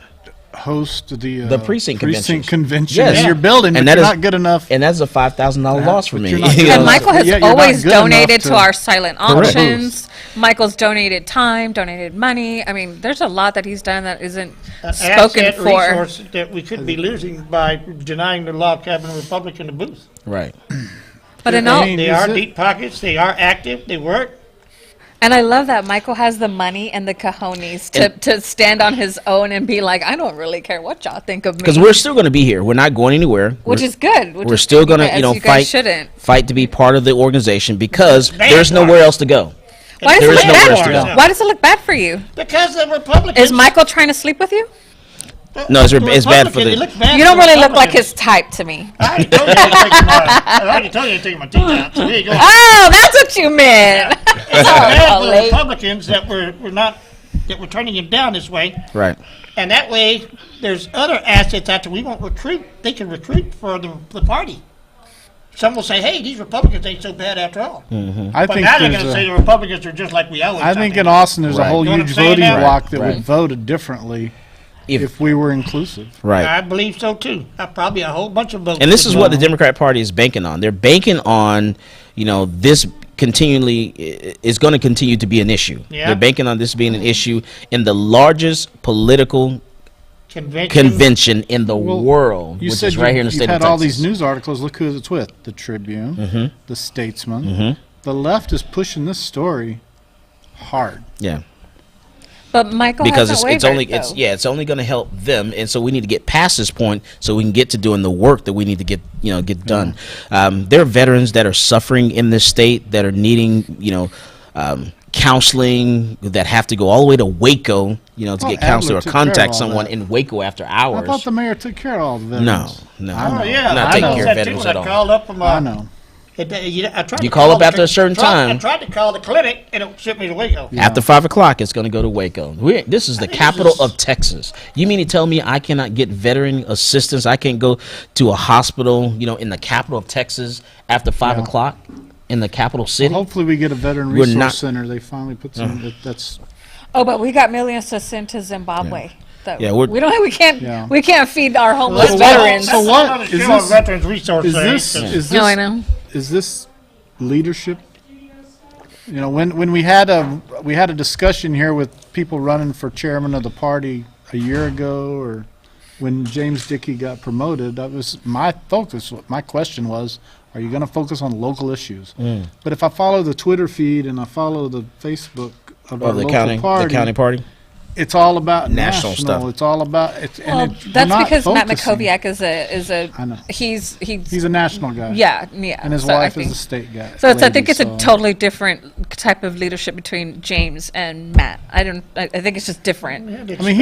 [SPEAKER 1] host the
[SPEAKER 4] precinct
[SPEAKER 1] convention
[SPEAKER 4] Yes.
[SPEAKER 1] in your building?
[SPEAKER 4] And
[SPEAKER 1] But
[SPEAKER 4] that
[SPEAKER 1] you're
[SPEAKER 4] is-
[SPEAKER 1] not good enough.
[SPEAKER 4] And that's a $5,000 loss for
[SPEAKER 1] but
[SPEAKER 4] me.
[SPEAKER 1] you're not
[SPEAKER 4] You
[SPEAKER 1] good
[SPEAKER 4] know,
[SPEAKER 5] And
[SPEAKER 1] enough.
[SPEAKER 5] Michael has
[SPEAKER 1] Yeah, you're not
[SPEAKER 5] always
[SPEAKER 1] good enough
[SPEAKER 5] donated to
[SPEAKER 1] to-
[SPEAKER 5] our silent
[SPEAKER 4] Correct.
[SPEAKER 5] auctions. Michael's donated time, donated money. I mean, there's a lot that he's done that isn't
[SPEAKER 2] An
[SPEAKER 5] spoken
[SPEAKER 2] asset
[SPEAKER 5] for.
[SPEAKER 2] resource that we could be losing by denying the log cabin Republican the booth.
[SPEAKER 4] Right.
[SPEAKER 5] But in
[SPEAKER 1] I
[SPEAKER 5] all,
[SPEAKER 1] mean,
[SPEAKER 2] They
[SPEAKER 1] is
[SPEAKER 2] are
[SPEAKER 1] it-
[SPEAKER 2] deep pockets. They are active. They work.
[SPEAKER 5] and I love that Michael has the money and the cojones to stand on his own and be like, I don't really care what y'all think of me.
[SPEAKER 4] Because we're still going to be here. We're not going anywhere.
[SPEAKER 5] Which is good.
[SPEAKER 4] We're still going to,
[SPEAKER 5] as you guys
[SPEAKER 4] fight
[SPEAKER 5] shouldn't.
[SPEAKER 4] fight to be part of the organization because
[SPEAKER 2] Bad
[SPEAKER 4] there's
[SPEAKER 2] part.
[SPEAKER 4] nowhere else to go.
[SPEAKER 5] Why does
[SPEAKER 4] There
[SPEAKER 5] it
[SPEAKER 4] is
[SPEAKER 5] look
[SPEAKER 4] nowhere
[SPEAKER 5] bad?
[SPEAKER 4] else to go.
[SPEAKER 5] Why does it look bad for you?
[SPEAKER 2] Because the Republicans.
[SPEAKER 5] Is Michael trying to sleep with you?
[SPEAKER 4] No, it's
[SPEAKER 2] the
[SPEAKER 4] bad for
[SPEAKER 2] Republican,
[SPEAKER 4] the-
[SPEAKER 2] it looks bad
[SPEAKER 5] You
[SPEAKER 2] for
[SPEAKER 5] don't
[SPEAKER 2] the
[SPEAKER 5] really look like
[SPEAKER 2] Republicans.
[SPEAKER 5] his type to me.
[SPEAKER 2] I already told you I already told you to take my teeth out. So here you go.
[SPEAKER 5] Oh, that's what you meant.
[SPEAKER 2] It's bad for the
[SPEAKER 5] late.
[SPEAKER 2] Republicans that we're turning him down this way,
[SPEAKER 4] Right.
[SPEAKER 2] and that way there's other assets out there we won't recruit. They can recruit for the party. Some will say, "Hey, these Republicans ain't so bad after all."
[SPEAKER 1] I
[SPEAKER 2] But
[SPEAKER 1] think
[SPEAKER 2] now they're
[SPEAKER 1] there's
[SPEAKER 2] going to say
[SPEAKER 1] a,
[SPEAKER 2] the Republicans are just like we always.
[SPEAKER 1] I
[SPEAKER 2] thought
[SPEAKER 1] think
[SPEAKER 2] they
[SPEAKER 1] in
[SPEAKER 2] were.
[SPEAKER 1] Austin there's a
[SPEAKER 4] Right.
[SPEAKER 1] whole
[SPEAKER 2] You know what
[SPEAKER 1] huge
[SPEAKER 2] I'm saying
[SPEAKER 1] voting
[SPEAKER 2] now?
[SPEAKER 1] block that
[SPEAKER 4] Right.
[SPEAKER 1] would vote differently
[SPEAKER 4] If-
[SPEAKER 1] if we were inclusive.
[SPEAKER 4] Right.
[SPEAKER 2] I believe so too. Probably a whole bunch of votes.
[SPEAKER 4] And this is
[SPEAKER 2] would
[SPEAKER 4] what
[SPEAKER 2] go.
[SPEAKER 4] the Democrat Party is banking on. They're banking on, this continually is going to continue to be an issue.
[SPEAKER 2] Yeah.
[SPEAKER 4] They're banking on this being an issue in the largest political convention in the world,
[SPEAKER 1] You
[SPEAKER 4] which
[SPEAKER 1] said
[SPEAKER 4] is right here in the
[SPEAKER 1] you
[SPEAKER 4] state
[SPEAKER 1] had
[SPEAKER 4] of
[SPEAKER 1] all
[SPEAKER 4] Texas.
[SPEAKER 1] these news articles. Look who it's with: the Tribune, the Statesman. The left is pushing this story hard.
[SPEAKER 4] Yeah.
[SPEAKER 5] But Michael
[SPEAKER 4] Because
[SPEAKER 5] hasn't
[SPEAKER 4] it's
[SPEAKER 5] wavered,
[SPEAKER 4] only
[SPEAKER 5] though.
[SPEAKER 4] it's only going to help them, and so we need to get past this point so we can get to doing the work that we need to get done. There are veterans that are suffering in this state that are needing counseling, that have to go all the way to Waco to
[SPEAKER 1] Well,
[SPEAKER 4] get counseling
[SPEAKER 1] Adler
[SPEAKER 4] or
[SPEAKER 1] took care of
[SPEAKER 4] contact
[SPEAKER 1] all
[SPEAKER 4] someone
[SPEAKER 1] that.
[SPEAKER 4] in Waco after
[SPEAKER 1] I
[SPEAKER 4] hours.
[SPEAKER 1] thought the mayor took care of all the veterans.
[SPEAKER 4] No,
[SPEAKER 2] Oh yeah,
[SPEAKER 4] not
[SPEAKER 1] I
[SPEAKER 4] taking
[SPEAKER 1] know.
[SPEAKER 4] care of veterans at all.
[SPEAKER 2] Called up from,
[SPEAKER 1] I know.
[SPEAKER 2] I tried
[SPEAKER 4] You
[SPEAKER 2] to
[SPEAKER 4] call up
[SPEAKER 2] the
[SPEAKER 4] after
[SPEAKER 2] cl-
[SPEAKER 4] a certain
[SPEAKER 2] tried-
[SPEAKER 4] time.
[SPEAKER 2] I tried to call the clinic and it sent me to Waco.
[SPEAKER 1] Yeah.
[SPEAKER 4] After 5 o'clock, it's going to go to Waco. This is the
[SPEAKER 2] think
[SPEAKER 4] capital
[SPEAKER 2] this is-
[SPEAKER 4] of Texas. You mean to tell me I cannot get veteran assistance? I can't go to a hospital, in the capital of Texas after 5
[SPEAKER 1] Yeah.
[SPEAKER 4] o'clock in the capital city?
[SPEAKER 1] Hopefully we get a veteran
[SPEAKER 4] We're
[SPEAKER 1] resource
[SPEAKER 4] not-
[SPEAKER 1] center. They finally put some. That's
[SPEAKER 5] Oh, but we got millions to send to Zimbabwe. That
[SPEAKER 4] Yeah,
[SPEAKER 5] we don't.
[SPEAKER 1] Yeah.
[SPEAKER 5] We can't feed our homeless
[SPEAKER 1] So what-
[SPEAKER 5] veterans.
[SPEAKER 1] so what-
[SPEAKER 2] Another
[SPEAKER 1] is
[SPEAKER 2] show on
[SPEAKER 1] this-
[SPEAKER 2] Veterans Resource
[SPEAKER 1] is
[SPEAKER 2] Center.
[SPEAKER 1] this is
[SPEAKER 5] No, I
[SPEAKER 1] this
[SPEAKER 5] know.
[SPEAKER 1] is this leadership? When we had a discussion here with people running for chairman of the party a year ago, or when James Dickey got promoted, that was my focus. My question was, are you going to focus on local issues? But if I follow the Twitter feed and I follow the Facebook of our
[SPEAKER 4] Of the
[SPEAKER 1] local
[SPEAKER 4] county party?
[SPEAKER 1] it's all about
[SPEAKER 4] National
[SPEAKER 1] national.
[SPEAKER 4] stuff.
[SPEAKER 1] It's all about it's.
[SPEAKER 5] Well,
[SPEAKER 1] and it, we're
[SPEAKER 5] that's
[SPEAKER 1] not
[SPEAKER 5] because Matt
[SPEAKER 1] focusing.
[SPEAKER 5] Makoviak is a
[SPEAKER 1] I know.
[SPEAKER 5] he's
[SPEAKER 1] He's a national guy.
[SPEAKER 5] yeah.
[SPEAKER 1] And his
[SPEAKER 5] So I
[SPEAKER 1] wife
[SPEAKER 5] think-
[SPEAKER 1] is a state guy.
[SPEAKER 5] So I think
[SPEAKER 1] lady,
[SPEAKER 5] it's a totally different type of leadership between James and Matt. I think it's just different.
[SPEAKER 1] I mean,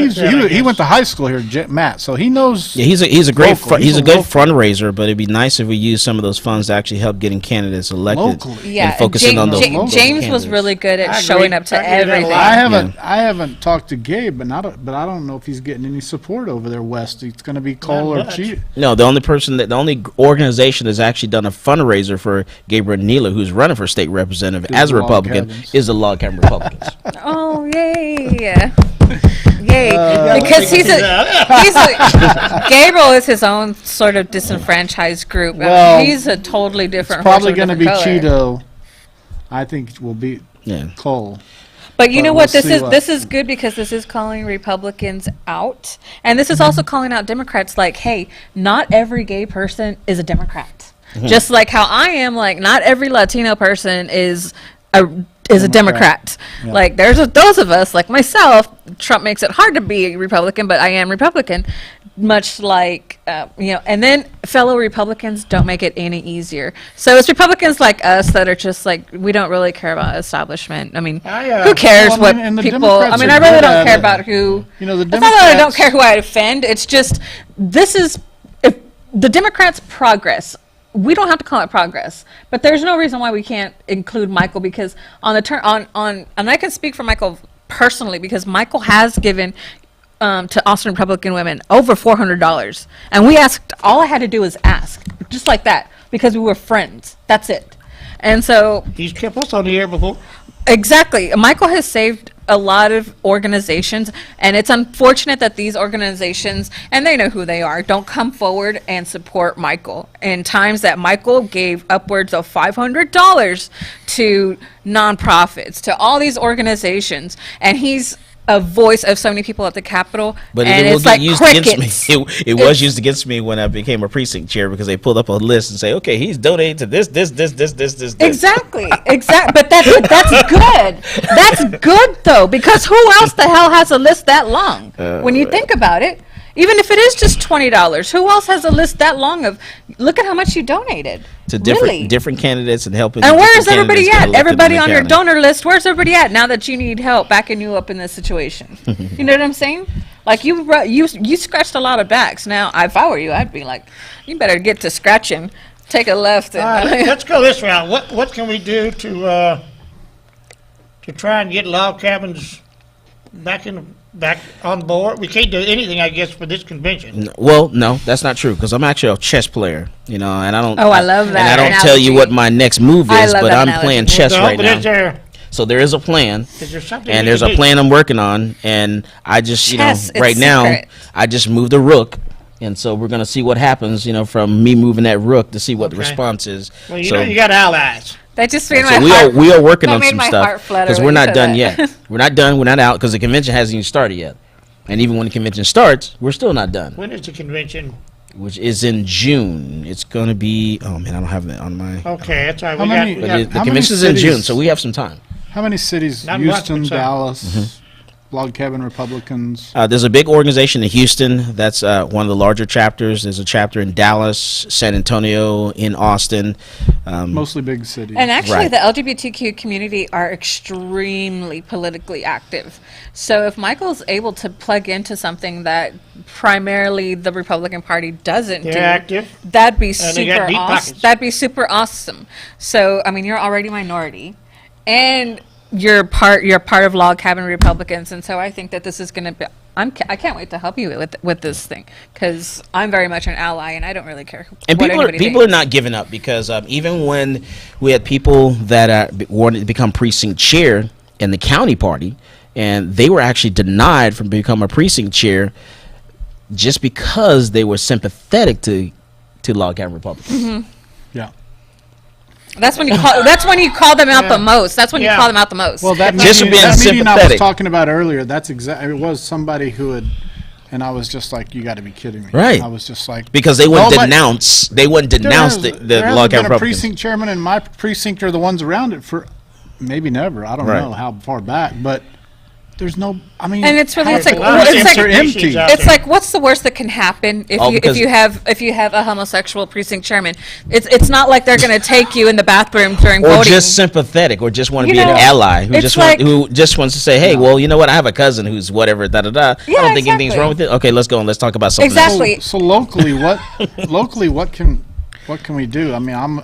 [SPEAKER 1] he went to high school here, Matt, so he knows.
[SPEAKER 4] Yeah, he's a great
[SPEAKER 1] Local.
[SPEAKER 4] he's
[SPEAKER 1] He's
[SPEAKER 4] a
[SPEAKER 1] a
[SPEAKER 4] good
[SPEAKER 1] local.
[SPEAKER 4] fundraiser, but it'd be nice if we use some of those funds to actually help getting candidates elected.
[SPEAKER 1] Locally.
[SPEAKER 5] Yeah,
[SPEAKER 4] and focusing on those
[SPEAKER 1] local
[SPEAKER 5] James was
[SPEAKER 4] candidates.
[SPEAKER 5] really good at
[SPEAKER 2] I agree.
[SPEAKER 5] showing up to
[SPEAKER 2] I agree with that a
[SPEAKER 5] everything.
[SPEAKER 2] lot.
[SPEAKER 1] I haven't talked to Gabe, but I don't know if he's getting any support over there west. It's going to be Cole or
[SPEAKER 2] much.
[SPEAKER 1] Chief.
[SPEAKER 4] No, the only organization that's actually done a fundraiser for Gabriel Neela, who's running for state representative
[SPEAKER 1] Is
[SPEAKER 4] as a
[SPEAKER 1] the Log
[SPEAKER 4] Republican,
[SPEAKER 1] Cabins.
[SPEAKER 4] is the Log Cabin Republicans.
[SPEAKER 5] Oh yay! Yay!
[SPEAKER 1] Uh,
[SPEAKER 5] Because Gabriel is his own sort of disenfranchised group. I mean,
[SPEAKER 1] Well,
[SPEAKER 5] he's a totally different.
[SPEAKER 1] Probably
[SPEAKER 5] going to
[SPEAKER 1] be Cheeto. I think will beat
[SPEAKER 4] Yeah.
[SPEAKER 1] Cole.
[SPEAKER 5] But you
[SPEAKER 1] But
[SPEAKER 5] know
[SPEAKER 1] we'll
[SPEAKER 5] what? This
[SPEAKER 1] see
[SPEAKER 5] is
[SPEAKER 1] what-
[SPEAKER 5] this is good because this is calling Republicans out, and this is also calling out Democrats. Like, hey, not every gay person is a Democrat. Just like how I am, like, not every Latino person is a Democrat.
[SPEAKER 1] Yeah.
[SPEAKER 5] Like, there's those of us, like myself. Trump makes it hard to be a Republican, but I am Republican. Much like and then fellow Republicans don't make it any easier. So it's Republicans like us that are just like, we don't really care about establishment. I mean, who cares
[SPEAKER 1] Well, I
[SPEAKER 5] what
[SPEAKER 1] mean, and the
[SPEAKER 5] people?
[SPEAKER 1] Democrats
[SPEAKER 5] I mean,
[SPEAKER 1] are
[SPEAKER 5] I really
[SPEAKER 1] good
[SPEAKER 5] don't
[SPEAKER 1] at
[SPEAKER 5] care
[SPEAKER 1] it.
[SPEAKER 5] about who.
[SPEAKER 1] You know, the
[SPEAKER 5] It's not that I don't
[SPEAKER 1] Democrats-
[SPEAKER 5] care who I offend. It's just this is if the Democrats' progress we don't have to call it progress, but there's no reason why we can't include Michael, because on the and I can speak for Michael personally, because Michael has given to Austin Republican women over $400, and we asked. All I had to do was ask, just like that, because we were friends. That's it. And so
[SPEAKER 2] He's kept us on the air before.
[SPEAKER 5] exactly, Michael has saved a lot of organizations, and it's unfortunate that these organizations, and they know who they are, don't come forward and support Michael in times that Michael gave upwards of $500 to nonprofits, to all these organizations, and he's a voice of so many people at the Capitol,
[SPEAKER 4] But
[SPEAKER 5] and
[SPEAKER 4] it will
[SPEAKER 5] it's
[SPEAKER 4] get
[SPEAKER 5] like
[SPEAKER 4] used
[SPEAKER 5] crickets.
[SPEAKER 4] against me. It was used against me when I became a precinct chair, because they pulled up a list and say, okay, he's donating to this.
[SPEAKER 5] Exactly. But that's good. That's good though, because who else the hell has a list that long? When you think about it, even if it is just $20, who else has a list that long of? Look at how much you donated.
[SPEAKER 4] To
[SPEAKER 5] Really?
[SPEAKER 4] different candidates and helping.
[SPEAKER 5] And where
[SPEAKER 4] different
[SPEAKER 5] is everybody
[SPEAKER 4] candidates get
[SPEAKER 5] at?
[SPEAKER 4] elected
[SPEAKER 5] Everybody
[SPEAKER 4] in the
[SPEAKER 5] on your
[SPEAKER 4] county.
[SPEAKER 5] donor list. Where's everybody at now that you need help backing you up in this situation? You know what I'm saying? Like you scratched a lot of backs. Now, if I were you, I'd be like, you better get to scratching. Take a left. And,
[SPEAKER 2] All right, let's go this route. What can we do to try and get log cabins back on board? We can't do anything, I guess, for this convention.
[SPEAKER 4] Well, no, that's not true, because I'm actually a chess player, and I don't.
[SPEAKER 5] Oh, I love
[SPEAKER 4] And
[SPEAKER 5] that
[SPEAKER 4] I don't tell you
[SPEAKER 5] analogy.
[SPEAKER 4] what my next move
[SPEAKER 5] I
[SPEAKER 4] is,
[SPEAKER 5] love
[SPEAKER 4] but
[SPEAKER 5] that
[SPEAKER 4] I'm
[SPEAKER 5] analogy.
[SPEAKER 4] playing chess
[SPEAKER 2] No,
[SPEAKER 4] right
[SPEAKER 2] but
[SPEAKER 4] now. So there is a plan,
[SPEAKER 2] is there something
[SPEAKER 4] and
[SPEAKER 2] we
[SPEAKER 4] there's
[SPEAKER 2] can
[SPEAKER 4] a
[SPEAKER 2] do?
[SPEAKER 4] plan I'm working on, and I just,
[SPEAKER 5] Chess, it's
[SPEAKER 4] right now,
[SPEAKER 5] secret.
[SPEAKER 4] I just moved a rook, and so we're gonna see what happens, from me moving that rook to see what the
[SPEAKER 2] Okay.
[SPEAKER 4] response is.
[SPEAKER 2] Well, you
[SPEAKER 4] so,
[SPEAKER 2] know you got allies.
[SPEAKER 5] That just made
[SPEAKER 4] so
[SPEAKER 5] my
[SPEAKER 4] we
[SPEAKER 5] heart.
[SPEAKER 4] are working
[SPEAKER 5] that
[SPEAKER 4] on
[SPEAKER 5] made
[SPEAKER 4] some
[SPEAKER 5] my
[SPEAKER 4] stuff,
[SPEAKER 5] heart flutter
[SPEAKER 4] because
[SPEAKER 5] when
[SPEAKER 4] we're
[SPEAKER 5] you
[SPEAKER 4] not
[SPEAKER 5] said
[SPEAKER 4] done
[SPEAKER 5] that.
[SPEAKER 4] yet. We're not done. We're not out, because the convention hasn't even started yet, and even when the convention starts, we're still not done.
[SPEAKER 2] When is the convention?
[SPEAKER 4] Which is in June. It's going to be. Oh man, I don't have that on my.
[SPEAKER 2] Okay, that's all right.
[SPEAKER 1] How
[SPEAKER 2] We
[SPEAKER 1] many-
[SPEAKER 2] got,
[SPEAKER 4] But
[SPEAKER 2] we got
[SPEAKER 4] the
[SPEAKER 1] How many
[SPEAKER 4] convention is in
[SPEAKER 1] cities-
[SPEAKER 4] June, so we have some time.
[SPEAKER 1] How many cities?
[SPEAKER 2] Not much,
[SPEAKER 1] Houston,
[SPEAKER 2] but some.
[SPEAKER 1] Dallas, Log Cabin Republicans.
[SPEAKER 4] There's a big organization in Houston. That's one of the larger chapters. There's a chapter in Dallas, San Antonio, in Austin.
[SPEAKER 1] Mostly big cities.
[SPEAKER 5] And actually,
[SPEAKER 4] Right.
[SPEAKER 5] the LGBTQ community are extremely politically active. So if Michael's able to plug into something that primarily the Republican Party doesn't
[SPEAKER 2] They're
[SPEAKER 5] do,
[SPEAKER 2] active.
[SPEAKER 5] that'd be
[SPEAKER 2] And they got
[SPEAKER 5] super
[SPEAKER 2] deep
[SPEAKER 5] awesome.
[SPEAKER 2] pockets.
[SPEAKER 5] That'd be super awesome. So I mean, you're already minority, and you're part of Log Cabin Republicans, and so I think that this is going to be. I can't wait to help you with this thing, because I'm very much an ally, and I don't really care
[SPEAKER 4] And
[SPEAKER 5] what
[SPEAKER 4] people are
[SPEAKER 5] anybody
[SPEAKER 4] not giving up, because even when we had people that wanted to become precinct chair in the county party, and they were actually denied from becoming a precinct chair just because they were sympathetic to Log Cabin Republicans.
[SPEAKER 1] Yeah.
[SPEAKER 5] That's when you call. That's when you call them out the
[SPEAKER 2] Yeah.
[SPEAKER 5] most. That's when you
[SPEAKER 2] Yeah.
[SPEAKER 5] call them out the most.
[SPEAKER 1] Well, that
[SPEAKER 4] Just
[SPEAKER 1] meeting,
[SPEAKER 4] being
[SPEAKER 1] that meeting I was
[SPEAKER 4] sympathetic.
[SPEAKER 1] talking about earlier, that's exactly. It was somebody who had, and I was just like, "You got to be kidding me!"
[SPEAKER 4] Right.
[SPEAKER 1] I was just like,
[SPEAKER 4] Because they wouldn't
[SPEAKER 1] Well, but
[SPEAKER 4] denounce. They wouldn't denounce the
[SPEAKER 1] there hasn't
[SPEAKER 4] Log
[SPEAKER 1] been
[SPEAKER 4] Cabin
[SPEAKER 1] a
[SPEAKER 4] Republicans.
[SPEAKER 1] precinct chairman in my precinct or the ones around it for maybe never. I don't
[SPEAKER 4] Right.
[SPEAKER 1] know how far back, but there's no. I mean,
[SPEAKER 5] And it's really- it's like-
[SPEAKER 2] A lot of
[SPEAKER 5] it's like-
[SPEAKER 2] empty
[SPEAKER 1] empty.
[SPEAKER 2] precincts out
[SPEAKER 5] It's
[SPEAKER 2] there.
[SPEAKER 5] like, what's the worst that can happen if
[SPEAKER 4] Oh,
[SPEAKER 5] you
[SPEAKER 4] because-
[SPEAKER 5] if you have a homosexual precinct chairman? It's not like they're going to take you in the bathroom during
[SPEAKER 4] Or
[SPEAKER 5] voting.
[SPEAKER 4] just sympathetic, or just want to
[SPEAKER 5] You
[SPEAKER 4] be an
[SPEAKER 5] know,
[SPEAKER 4] ally, who
[SPEAKER 5] it's
[SPEAKER 4] just
[SPEAKER 5] like-
[SPEAKER 4] who just wants to say, "Hey, well, you know what? I have a cousin who's whatever, da da da. I
[SPEAKER 5] Yeah,
[SPEAKER 4] don't think anything's
[SPEAKER 5] exactly.
[SPEAKER 4] wrong with it. Okay, let's go and let's talk about something
[SPEAKER 5] Exactly.
[SPEAKER 4] else."
[SPEAKER 1] So locally, what can we do? I mean,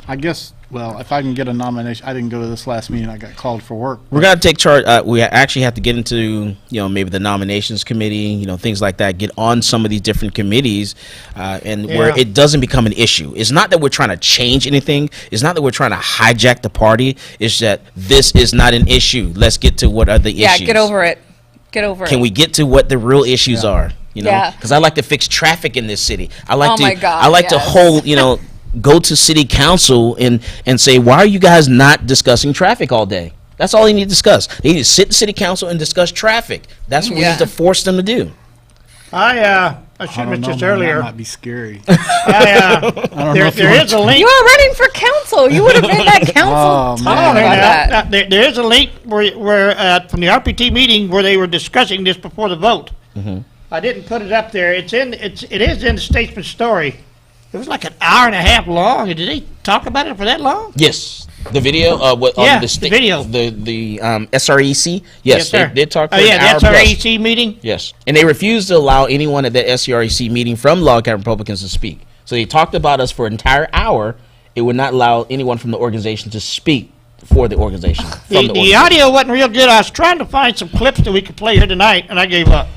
[SPEAKER 1] I guess. Well, if I can get a nomination, I didn't go to this last meeting. I got called for work.
[SPEAKER 4] We're gonna take charge. We actually have to get into maybe the nominations committee, things like that. Get on some of these different committees, and where
[SPEAKER 2] Yeah.
[SPEAKER 4] it doesn't become an issue. It's not that we're trying to change anything. It's not that we're trying to hijack the party. It's that this is not an issue. Let's get to what are the
[SPEAKER 5] yeah,
[SPEAKER 4] issues.
[SPEAKER 5] get over it. Get over it.
[SPEAKER 4] Can we get to what the real issues are?
[SPEAKER 5] Yeah.
[SPEAKER 4] Because I like to fix traffic in this city. I like
[SPEAKER 5] Oh
[SPEAKER 4] to.
[SPEAKER 5] my God,
[SPEAKER 4] I like to
[SPEAKER 5] yes.
[SPEAKER 4] hold. Go to city council and say, why are you guys not discussing traffic all day? That's all they need to discuss. They need to sit in city council and discuss traffic. That's what we
[SPEAKER 5] Yeah.
[SPEAKER 4] need to force them to do.
[SPEAKER 2] I should
[SPEAKER 1] I
[SPEAKER 2] have
[SPEAKER 1] don't
[SPEAKER 2] mentioned
[SPEAKER 1] know,
[SPEAKER 2] this
[SPEAKER 1] man,
[SPEAKER 2] earlier.
[SPEAKER 1] That might be scary.
[SPEAKER 2] I,
[SPEAKER 1] don't know
[SPEAKER 2] there
[SPEAKER 1] if you
[SPEAKER 2] there
[SPEAKER 1] want
[SPEAKER 2] is a link.
[SPEAKER 5] You were running for council. You would have been that council.
[SPEAKER 1] Oh,
[SPEAKER 5] talking
[SPEAKER 1] man.
[SPEAKER 2] Hold on a minute
[SPEAKER 5] about
[SPEAKER 2] now.
[SPEAKER 5] that.
[SPEAKER 2] There is a link where from the RPT meeting where they were discussing this before the vote. I didn't put it up there. It is in the Statesman story. It was like an hour and a half long. Did they talk about it for that long?
[SPEAKER 4] Yes. The video,
[SPEAKER 2] Yeah,
[SPEAKER 4] on
[SPEAKER 2] the
[SPEAKER 4] the
[SPEAKER 2] video.
[SPEAKER 4] the SREC. Yes,
[SPEAKER 2] sir.
[SPEAKER 4] they did talk for
[SPEAKER 2] Oh,
[SPEAKER 4] an
[SPEAKER 2] yeah,
[SPEAKER 4] hour
[SPEAKER 2] the
[SPEAKER 4] plus.
[SPEAKER 2] SREC meeting.
[SPEAKER 4] Yes, and they refused to allow anyone at that SREC meeting from Log Cabin Republicans to speak. So they talked about us for an entire hour. It would not allow anyone from the organization to speak for the organization.
[SPEAKER 2] The audio wasn't real good. I was trying to find some clips that we could play here tonight, and I gave up.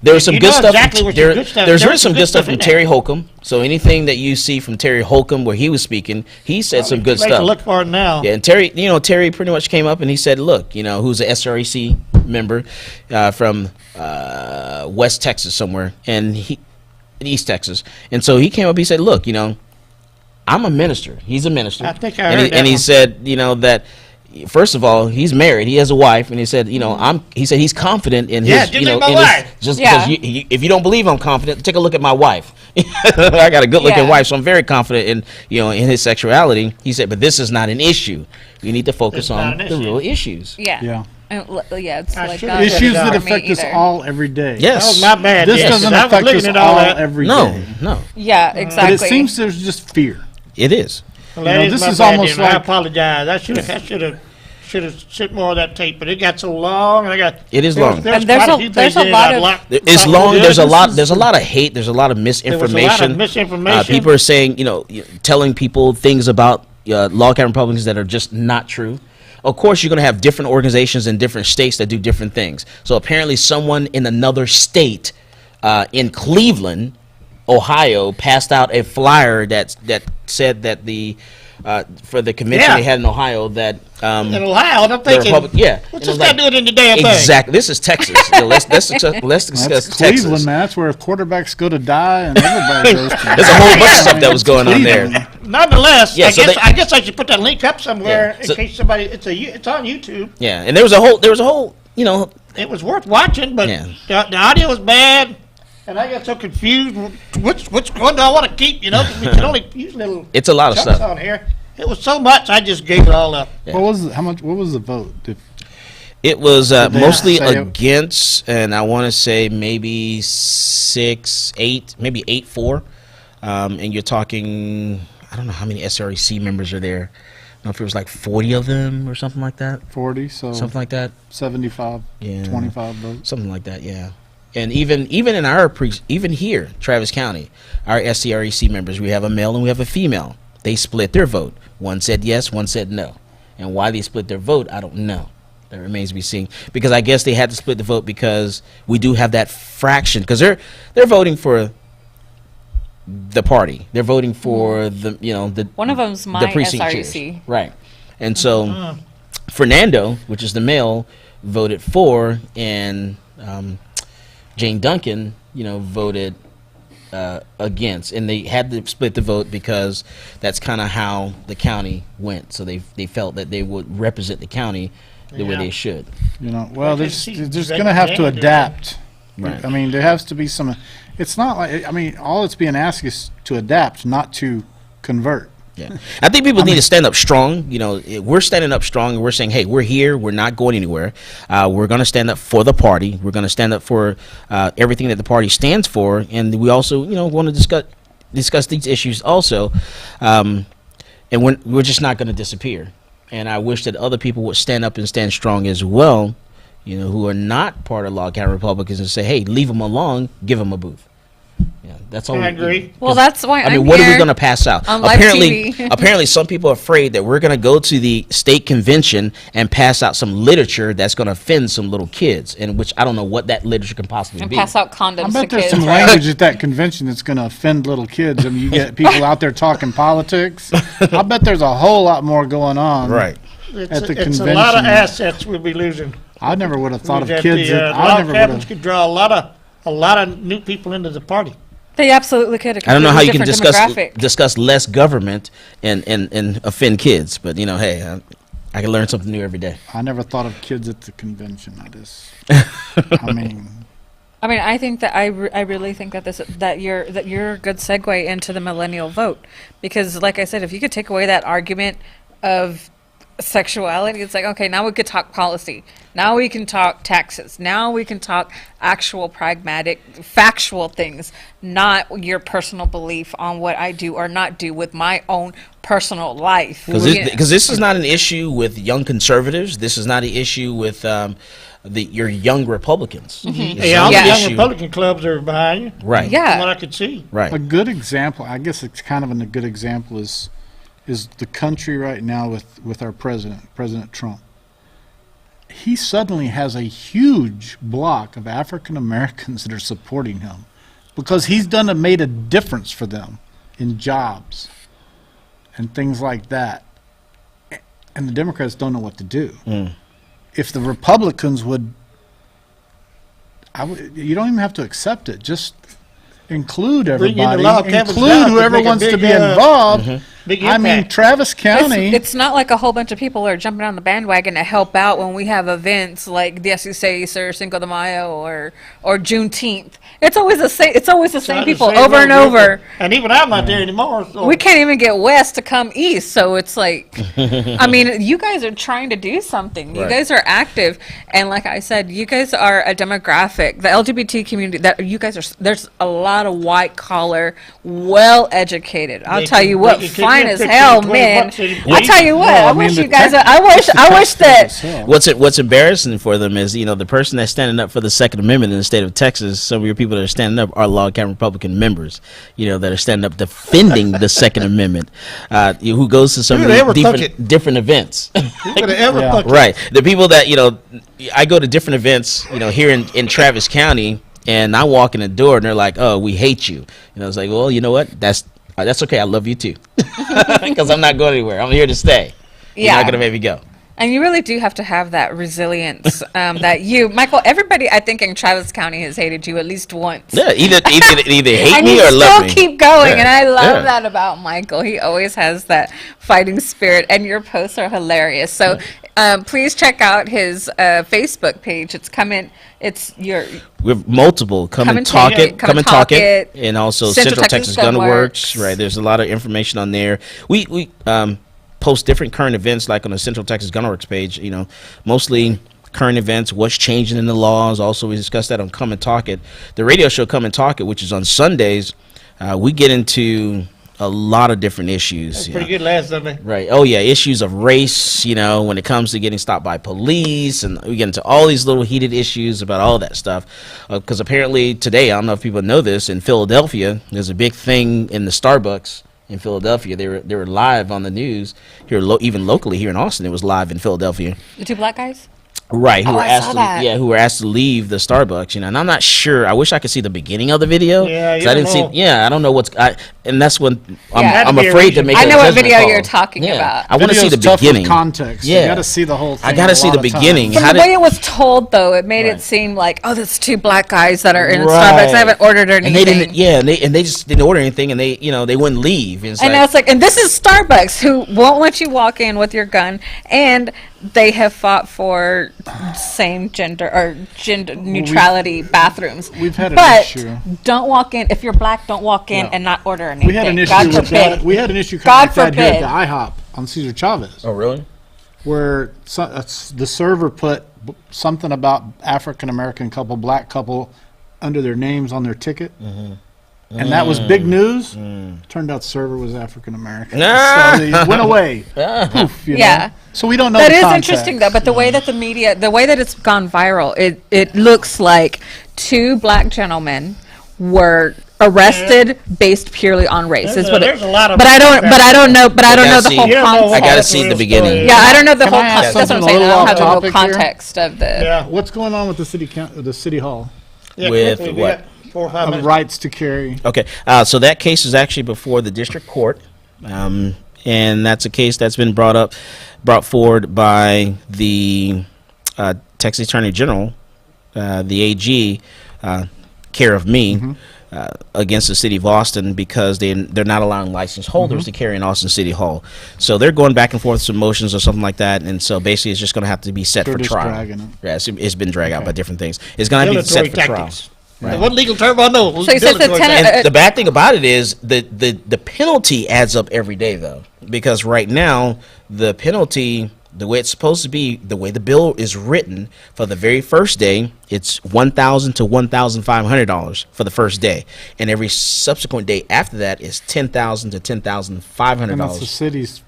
[SPEAKER 4] There was some
[SPEAKER 2] You
[SPEAKER 4] good
[SPEAKER 2] know
[SPEAKER 4] stuff.
[SPEAKER 2] exactly what your good stuff-
[SPEAKER 4] There's
[SPEAKER 2] there
[SPEAKER 4] really
[SPEAKER 2] was
[SPEAKER 4] some good stuff from
[SPEAKER 2] in
[SPEAKER 4] Terry
[SPEAKER 2] there.
[SPEAKER 4] Holcomb. So anything that you see from Terry Holcomb where he was speaking, he said some good
[SPEAKER 2] Take
[SPEAKER 4] stuff.
[SPEAKER 2] a look for it now.
[SPEAKER 4] Yeah, and Terry, Terry pretty much came up and he said, look, who's a SREC member from West Texas somewhere, and East Texas. And so he came up, he said, look, I'm a minister. He's a minister.
[SPEAKER 2] I think I
[SPEAKER 4] and
[SPEAKER 2] heard
[SPEAKER 4] he,
[SPEAKER 2] that
[SPEAKER 4] and he
[SPEAKER 2] one.
[SPEAKER 4] said, that first of all, he's married. He has a wife, and he said, he said he's confident in
[SPEAKER 2] Yeah,
[SPEAKER 4] his,
[SPEAKER 2] just like my
[SPEAKER 4] in
[SPEAKER 2] wife.
[SPEAKER 4] his, just
[SPEAKER 5] Yeah.
[SPEAKER 4] because if you don't believe I'm confident, take a look at my wife. I got a good-looking
[SPEAKER 5] Yeah.
[SPEAKER 4] wife, so I'm very confident in his sexuality. He said, but this is not an issue. You need to focus
[SPEAKER 2] It's not
[SPEAKER 4] on
[SPEAKER 2] an
[SPEAKER 4] the
[SPEAKER 2] issue.
[SPEAKER 4] real issues.
[SPEAKER 5] Yeah.
[SPEAKER 1] Yeah.
[SPEAKER 5] Yeah, it's
[SPEAKER 2] I
[SPEAKER 5] like
[SPEAKER 2] should've
[SPEAKER 5] not
[SPEAKER 2] said
[SPEAKER 1] Issues
[SPEAKER 2] it
[SPEAKER 1] that
[SPEAKER 2] out.
[SPEAKER 5] for me
[SPEAKER 1] affect us
[SPEAKER 5] either.
[SPEAKER 1] all every day.
[SPEAKER 4] Yes.
[SPEAKER 2] That was my bad.
[SPEAKER 1] This
[SPEAKER 2] yes,
[SPEAKER 1] doesn't
[SPEAKER 2] 'cause I was
[SPEAKER 1] affect
[SPEAKER 2] looking
[SPEAKER 1] us
[SPEAKER 2] at
[SPEAKER 1] all
[SPEAKER 2] that.
[SPEAKER 1] every day.
[SPEAKER 4] No,
[SPEAKER 5] Yeah,
[SPEAKER 1] But
[SPEAKER 5] exactly.
[SPEAKER 1] it seems there's just fear.
[SPEAKER 4] it is.
[SPEAKER 2] Well, that
[SPEAKER 1] this
[SPEAKER 2] my
[SPEAKER 1] is
[SPEAKER 2] bad,
[SPEAKER 1] almost
[SPEAKER 2] then. I
[SPEAKER 1] like-
[SPEAKER 2] apologize. I should have sent more of that tape, but it got so long. And I got
[SPEAKER 4] It is long.
[SPEAKER 5] And there's
[SPEAKER 2] quite
[SPEAKER 5] a-
[SPEAKER 2] few
[SPEAKER 5] there's
[SPEAKER 2] things
[SPEAKER 5] a
[SPEAKER 2] in it
[SPEAKER 5] lot
[SPEAKER 2] I'd
[SPEAKER 5] of-
[SPEAKER 2] like-
[SPEAKER 4] It's
[SPEAKER 2] thought
[SPEAKER 4] long.
[SPEAKER 2] were
[SPEAKER 4] There's a
[SPEAKER 2] good.
[SPEAKER 4] lot. There's a lot of hate. There's a lot of misinformation.
[SPEAKER 2] misinformation.
[SPEAKER 4] People are saying, telling people things about log-cabin Republicans that are just not true. Of course, you're going to have different organizations in different states that do different things. So apparently, someone in another state, in Cleveland, Ohio, passed out a flyer that said that for the convention
[SPEAKER 2] Yeah.
[SPEAKER 4] they had in Ohio that
[SPEAKER 2] In Ohio, and I'm
[SPEAKER 4] the
[SPEAKER 2] thinking,
[SPEAKER 4] Republic, yeah,
[SPEAKER 2] what's
[SPEAKER 4] And it
[SPEAKER 2] this
[SPEAKER 4] was
[SPEAKER 2] got to do with any damn thing?
[SPEAKER 4] exactly. This is Texas. Let's discuss
[SPEAKER 1] That's
[SPEAKER 4] Texas.
[SPEAKER 1] Cleveland, man. That's where quarterbacks go to die, and everybody goes to.
[SPEAKER 4] There's a whole bunch of stuff that was going on there.
[SPEAKER 1] Cleveland.
[SPEAKER 2] Nonetheless,
[SPEAKER 4] Yeah, so
[SPEAKER 2] I guess I should put that link up somewhere
[SPEAKER 4] Yeah,
[SPEAKER 2] in
[SPEAKER 4] so-
[SPEAKER 2] case somebody. It's on YouTube.
[SPEAKER 4] Yeah, and there was a whole,
[SPEAKER 2] It was worth watching, but
[SPEAKER 4] Yeah.
[SPEAKER 2] the audio was bad, and I got so confused. Which one do I want to keep? We can only use little.
[SPEAKER 4] it's a lot of
[SPEAKER 2] chunks
[SPEAKER 4] stuff.
[SPEAKER 2] on here. It was so much, I just gave it all up.
[SPEAKER 1] What was What was the vote?
[SPEAKER 4] It was
[SPEAKER 1] they
[SPEAKER 4] mostly
[SPEAKER 1] say it-
[SPEAKER 4] against, and I want to say maybe 6-8, maybe 8-4. And you're talking, I don't know how many SREC members are there. I don't know if it was like 40 of them or something like that.
[SPEAKER 1] 40, so
[SPEAKER 4] Something like that.
[SPEAKER 1] 75,
[SPEAKER 4] Yeah.
[SPEAKER 1] 25 votes.
[SPEAKER 4] Something like that, yeah. And even in our even here, Travis County, our SCREC members, we have a male and we have a female. They split their vote. One said yes, one said no. And why they split their vote, I don't know. That remains to be seen. Because I guess they had to split the vote because we do have that fraction. Because they're voting for the party. They're voting for the
[SPEAKER 5] One of them's my
[SPEAKER 4] the precinct
[SPEAKER 5] SREC.
[SPEAKER 4] chairs. Right. And so Fernando, which is the male, voted for, and Jane Duncan, voted against, and they had to split the vote because that's kind of how the county went. So they felt that they would represent the county the way
[SPEAKER 2] Yeah.
[SPEAKER 4] they should.
[SPEAKER 1] Well,
[SPEAKER 2] I
[SPEAKER 1] they're
[SPEAKER 2] can
[SPEAKER 1] just,
[SPEAKER 2] see
[SPEAKER 1] they're just
[SPEAKER 2] Jane
[SPEAKER 1] going to have to
[SPEAKER 2] doing
[SPEAKER 1] adapt.
[SPEAKER 4] Right.
[SPEAKER 1] I mean, there has to be some. It's not like all it's being asked is to adapt, not to convert.
[SPEAKER 4] Yeah, I think people need to stand up strong. We're standing up strong, and we're saying, "Hey, we're here. We're not going anywhere. We're going to stand up for the party. We're going to stand up for everything that the party stands for, and we also, want to discuss these issues also. And we're just not going to disappear. And I wish that other people would stand up and stand strong as well, who are not part of Log Cabin Republicans, and say, "Hey, leave them alone. Give them a booth." Yeah, that's all.
[SPEAKER 2] I agree.
[SPEAKER 5] Well, that's why
[SPEAKER 4] I mean,
[SPEAKER 5] I'm
[SPEAKER 4] what are we
[SPEAKER 5] here
[SPEAKER 4] going to pass out?
[SPEAKER 5] on live
[SPEAKER 4] Apparently,
[SPEAKER 5] TV.
[SPEAKER 4] apparently, some people are afraid that we're going to go to the state convention and pass out some literature that's going to offend some little kids, and which I don't know what that literature can possibly
[SPEAKER 5] and
[SPEAKER 4] be.
[SPEAKER 5] pass out
[SPEAKER 1] I
[SPEAKER 5] condoms to
[SPEAKER 1] bet there's
[SPEAKER 5] kids.
[SPEAKER 1] some
[SPEAKER 5] right?
[SPEAKER 1] language at that convention that's going to offend little kids. I mean, you get people out there talking politics. I bet there's a whole lot more going on.
[SPEAKER 4] Right.
[SPEAKER 1] At the
[SPEAKER 2] It's a lot of
[SPEAKER 1] convention.
[SPEAKER 2] assets we'll be losing.
[SPEAKER 1] I never would have thought of
[SPEAKER 2] That
[SPEAKER 1] kids.
[SPEAKER 2] the,
[SPEAKER 1] I
[SPEAKER 2] log
[SPEAKER 1] never would
[SPEAKER 2] cabins
[SPEAKER 1] have.
[SPEAKER 2] could draw a lot of new people into the party.
[SPEAKER 5] They absolutely could.
[SPEAKER 4] I don't know how you can
[SPEAKER 5] Completely different demographic.
[SPEAKER 4] discuss less government and offend kids, but hey, I can learn something new every day.
[SPEAKER 1] I never thought of kids at the convention. I mean,
[SPEAKER 5] I think that I really think that you're a good segue into the millennial vote, because like I said, if you could take away that argument of sexuality, it's like, okay, now we could talk policy, now we can talk taxes, now we can talk actual pragmatic factual things, not your personal belief on what I do or not do with my own personal life.
[SPEAKER 4] Because this is not an issue with young conservatives. This is not an issue with your young Republicans.
[SPEAKER 2] Hey, all the
[SPEAKER 5] Yeah.
[SPEAKER 2] young Republican clubs are behind you.
[SPEAKER 4] Right.
[SPEAKER 5] Yeah.
[SPEAKER 2] From what I could see.
[SPEAKER 4] Right.
[SPEAKER 1] A good example, I guess it's kind of a good example, is the country right now with our President Trump. He suddenly has a huge block of African Americans that are supporting him because he's made a difference for them in jobs and things like that. And the Democrats don't know what to do. If the Republicans would, you don't even have to accept it. Just include
[SPEAKER 2] Bring in the
[SPEAKER 1] everybody,
[SPEAKER 2] law of Kevin's
[SPEAKER 1] include
[SPEAKER 2] house,
[SPEAKER 1] whoever
[SPEAKER 2] make a
[SPEAKER 1] wants to
[SPEAKER 2] big,
[SPEAKER 1] be involved.
[SPEAKER 2] Big
[SPEAKER 1] I mean,
[SPEAKER 2] impact.
[SPEAKER 1] Travis County.
[SPEAKER 5] It's not like a whole bunch of people are jumping on the bandwagon to help out when we have events like Dia Seis or Cinco de Mayo or Juneteenth. It's always the same. It's always the same
[SPEAKER 2] Trying to
[SPEAKER 5] people
[SPEAKER 2] save
[SPEAKER 5] over and
[SPEAKER 2] those
[SPEAKER 5] over.
[SPEAKER 2] people. And even I'm not there anymore. So.
[SPEAKER 5] We can't even get west to come east, so it's like, I mean, you guys are trying to do something. You
[SPEAKER 4] Right.
[SPEAKER 5] guys are active, and like I said, you guys are a demographic, the LGBT community. That you guys are. There's a lot of white collar, well educated. I'll
[SPEAKER 2] They
[SPEAKER 5] tell
[SPEAKER 2] can-
[SPEAKER 5] you
[SPEAKER 2] they
[SPEAKER 5] what,
[SPEAKER 2] can kick
[SPEAKER 5] fine
[SPEAKER 2] you
[SPEAKER 5] as
[SPEAKER 2] 15,
[SPEAKER 5] hell,
[SPEAKER 2] 20
[SPEAKER 5] man.
[SPEAKER 2] bucks in
[SPEAKER 5] I'll tell you what.
[SPEAKER 1] Well,
[SPEAKER 5] I
[SPEAKER 1] I mean,
[SPEAKER 5] wish
[SPEAKER 1] the
[SPEAKER 5] you guys.
[SPEAKER 1] tech-
[SPEAKER 5] I wish that.
[SPEAKER 4] What's embarrassing for them is, the person that's standing up for the Second Amendment in the state of Texas, some of your people that are standing up are log cabin Republican members, that are standing up defending the Second Amendment, who goes to some
[SPEAKER 2] Who
[SPEAKER 4] of
[SPEAKER 2] would ever
[SPEAKER 4] these
[SPEAKER 2] fuck
[SPEAKER 4] different events.
[SPEAKER 2] Who could have ever
[SPEAKER 1] Yeah.
[SPEAKER 2] fucked it?
[SPEAKER 4] Right. The people that, I go to different events, here in Travis County, and I walk in the door and they're like, "Oh, we hate you." And I was like, "Well, you know what? That's okay. I love you too." Because I'm not going anywhere. I'm here to stay. You're
[SPEAKER 5] Yeah.
[SPEAKER 4] not going to make me go.
[SPEAKER 5] And you really do have to have that resilience that Michael, everybody I think in Travis County has hated you at least once.
[SPEAKER 4] Yeah, either hate
[SPEAKER 5] And
[SPEAKER 4] me
[SPEAKER 5] you
[SPEAKER 4] or
[SPEAKER 5] still
[SPEAKER 4] love me.
[SPEAKER 5] keep going,
[SPEAKER 4] Yeah,
[SPEAKER 5] and I love
[SPEAKER 4] yeah.
[SPEAKER 5] that about Michael. He always has that fighting spirit, and your posts are hilarious. So please check out his Facebook page. It's coming. It's your
[SPEAKER 4] We have multiple. Come and talk it. Come and talk it. And also Central Texas Gun Works. Right. There's a lot of information on there. We post different current events, like on the Central Texas Gun Works page. Mostly current events, what's changing in the laws. Also, we discussed that on Come and Talk It. The radio show Come and Talk It, which is on Sundays, we get into a lot of different issues.
[SPEAKER 2] Pretty good last Sunday.
[SPEAKER 4] Right. Oh, yeah. Issues of race, when it comes to getting stopped by police. And we get into all these little heated issues about all that stuff. Because apparently today, I don't know if people know this, in Philadelphia, there's a big thing in the Starbucks in Philadelphia. They were live on the news here, even locally here in Austin. It was live in Philadelphia.
[SPEAKER 5] the two black guys.
[SPEAKER 4] Right, who
[SPEAKER 5] Oh,
[SPEAKER 4] were
[SPEAKER 5] I
[SPEAKER 4] asked
[SPEAKER 5] saw
[SPEAKER 4] to,
[SPEAKER 5] that.
[SPEAKER 4] who were asked to leave the Starbucks, and I'm not sure. I wish I could see the beginning of the video.
[SPEAKER 2] Yeah, you
[SPEAKER 4] 'cause I didn't
[SPEAKER 2] don't know.
[SPEAKER 4] see. Yeah, I don't know and that's when
[SPEAKER 5] Yeah.
[SPEAKER 4] I'm
[SPEAKER 2] Had to be a
[SPEAKER 4] afraid to
[SPEAKER 2] reason.
[SPEAKER 4] make.
[SPEAKER 5] I
[SPEAKER 4] a
[SPEAKER 5] know what
[SPEAKER 4] judgment
[SPEAKER 5] video
[SPEAKER 4] call.
[SPEAKER 5] you're talking about.
[SPEAKER 4] I want to see
[SPEAKER 1] Video's
[SPEAKER 4] the
[SPEAKER 1] tough with
[SPEAKER 4] beginning.
[SPEAKER 1] context.
[SPEAKER 4] Yeah.
[SPEAKER 1] You got to see the whole thing.
[SPEAKER 4] I gotta
[SPEAKER 1] a
[SPEAKER 4] see
[SPEAKER 1] lot
[SPEAKER 4] the
[SPEAKER 1] of times.
[SPEAKER 4] beginning.
[SPEAKER 5] From
[SPEAKER 4] How
[SPEAKER 5] the
[SPEAKER 4] did-
[SPEAKER 5] way it was told, though, it made
[SPEAKER 4] Right.
[SPEAKER 5] it seem like, oh, there's two black guys that are in a
[SPEAKER 4] Right.
[SPEAKER 5] Starbucks. I haven't ordered anything.
[SPEAKER 4] And they didn't. Yeah, and they just didn't order anything, and they wouldn't leave. And it's
[SPEAKER 5] And
[SPEAKER 4] like,
[SPEAKER 5] now it's like, and this is Starbucks, who won't let you walk in with your gun, and they have fought for same gender or gender neutrality bathrooms.
[SPEAKER 1] we've had an
[SPEAKER 5] but
[SPEAKER 1] issue.
[SPEAKER 5] don't walk in if you're black. Don't walk in
[SPEAKER 1] Yeah.
[SPEAKER 5] and not order anything.
[SPEAKER 1] We had an issue
[SPEAKER 5] God
[SPEAKER 1] with
[SPEAKER 5] forbid.
[SPEAKER 1] that. We had an issue
[SPEAKER 5] God
[SPEAKER 1] kind of like that here at
[SPEAKER 5] forbid.
[SPEAKER 1] the IHOP on Cesar Chavez,
[SPEAKER 4] oh really?
[SPEAKER 1] where the server put something about African American couple, black couple, under their names on their ticket. And that was big news. Turned out the server was African American. So they went away. Poof,
[SPEAKER 5] Yeah.
[SPEAKER 1] So we don't know
[SPEAKER 5] That
[SPEAKER 1] the
[SPEAKER 5] is
[SPEAKER 1] context.
[SPEAKER 5] interesting, though. But the way that the media, the way that it's gone viral, it looks like two black gentlemen were arrested based purely on race.
[SPEAKER 2] There's
[SPEAKER 5] Is what
[SPEAKER 2] there's a lot of.
[SPEAKER 5] but I don't know the
[SPEAKER 4] gotta see-
[SPEAKER 5] whole
[SPEAKER 2] You don't know
[SPEAKER 5] context.
[SPEAKER 2] what
[SPEAKER 4] I gotta
[SPEAKER 2] the
[SPEAKER 4] see
[SPEAKER 2] real
[SPEAKER 4] the beginning.
[SPEAKER 2] story is.
[SPEAKER 5] Yeah, I don't know the
[SPEAKER 1] Can
[SPEAKER 5] whole
[SPEAKER 1] I ask
[SPEAKER 5] context. That's what I'm
[SPEAKER 1] something a
[SPEAKER 5] saying. I
[SPEAKER 1] little
[SPEAKER 5] don't have the
[SPEAKER 1] off
[SPEAKER 5] whole
[SPEAKER 1] topic here?
[SPEAKER 5] context of the.
[SPEAKER 2] Yeah.
[SPEAKER 1] What's going on with the city hall
[SPEAKER 2] Yeah,
[SPEAKER 4] With
[SPEAKER 2] quickly, we
[SPEAKER 4] what?
[SPEAKER 2] got 4 or 5
[SPEAKER 1] of
[SPEAKER 2] minutes.
[SPEAKER 1] rights to carry?
[SPEAKER 4] Okay, so that case is actually before the district court, and that's a case that's been brought forward by the Texas Attorney General, the AG, care of me, against the city of Austin because they're not allowing license holders to carry in Austin City Hall. So they're going back and forth some motions or something like that, and so basically it's just going to have to be set
[SPEAKER 1] They're
[SPEAKER 4] for
[SPEAKER 1] just
[SPEAKER 4] trial.
[SPEAKER 1] dragging it.
[SPEAKER 4] Yeah, it's been dragged out by different things. It's going to be
[SPEAKER 2] Dilatory
[SPEAKER 4] set for trial.
[SPEAKER 2] tactics. What legal term I know?
[SPEAKER 5] So you said the
[SPEAKER 2] Dilatory
[SPEAKER 5] tenant-
[SPEAKER 2] tactics.
[SPEAKER 4] And the bad thing about it is the penalty adds up every day, though, because right now the penalty, the way it's supposed to be, the way the bill is written, for the very first day, it's $1,000 to $1,500 for the first day, and every subsequent day after that is $10,000 to
[SPEAKER 1] And that's the
[SPEAKER 4] $10,500.
[SPEAKER 1] city's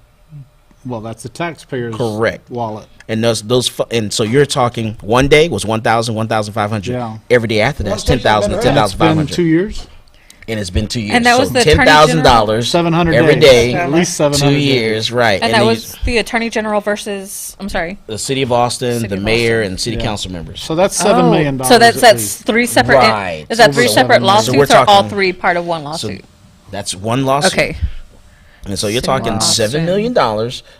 [SPEAKER 1] Well, that's the taxpayer's
[SPEAKER 4] Correct.
[SPEAKER 1] wallet.
[SPEAKER 4] And and so you're talking one day was 1,000, 1,500.
[SPEAKER 1] Yeah.
[SPEAKER 4] Every day after that is 10,000 to
[SPEAKER 1] It's been
[SPEAKER 4] 10,500.
[SPEAKER 1] 2 years.
[SPEAKER 4] And it's been 2 years.
[SPEAKER 5] And that was
[SPEAKER 4] so
[SPEAKER 5] the Attorney
[SPEAKER 4] $10,000
[SPEAKER 1] 700
[SPEAKER 4] every
[SPEAKER 1] days.
[SPEAKER 4] day,
[SPEAKER 1] At least 700
[SPEAKER 4] 2
[SPEAKER 1] days.
[SPEAKER 4] years, right?
[SPEAKER 5] And
[SPEAKER 4] then
[SPEAKER 5] that was the Attorney General versus, I'm sorry.
[SPEAKER 4] the city of Austin,
[SPEAKER 5] City
[SPEAKER 4] the
[SPEAKER 5] of
[SPEAKER 4] mayor,
[SPEAKER 5] Austin.
[SPEAKER 4] and city
[SPEAKER 1] Yeah.
[SPEAKER 4] council members.
[SPEAKER 1] So that's $7 million.
[SPEAKER 5] So that's
[SPEAKER 1] at least.
[SPEAKER 5] three separate.
[SPEAKER 4] Right.
[SPEAKER 5] Is that three
[SPEAKER 1] Over
[SPEAKER 5] separate
[SPEAKER 1] 7 million.
[SPEAKER 4] So we're
[SPEAKER 5] lawsuits, or all
[SPEAKER 4] talking-
[SPEAKER 5] three part of one
[SPEAKER 4] So
[SPEAKER 5] lawsuit?
[SPEAKER 4] that's one lawsuit.
[SPEAKER 5] Okay.
[SPEAKER 4] And so you're
[SPEAKER 5] City of
[SPEAKER 4] talking
[SPEAKER 5] Austin.
[SPEAKER 4] $7 million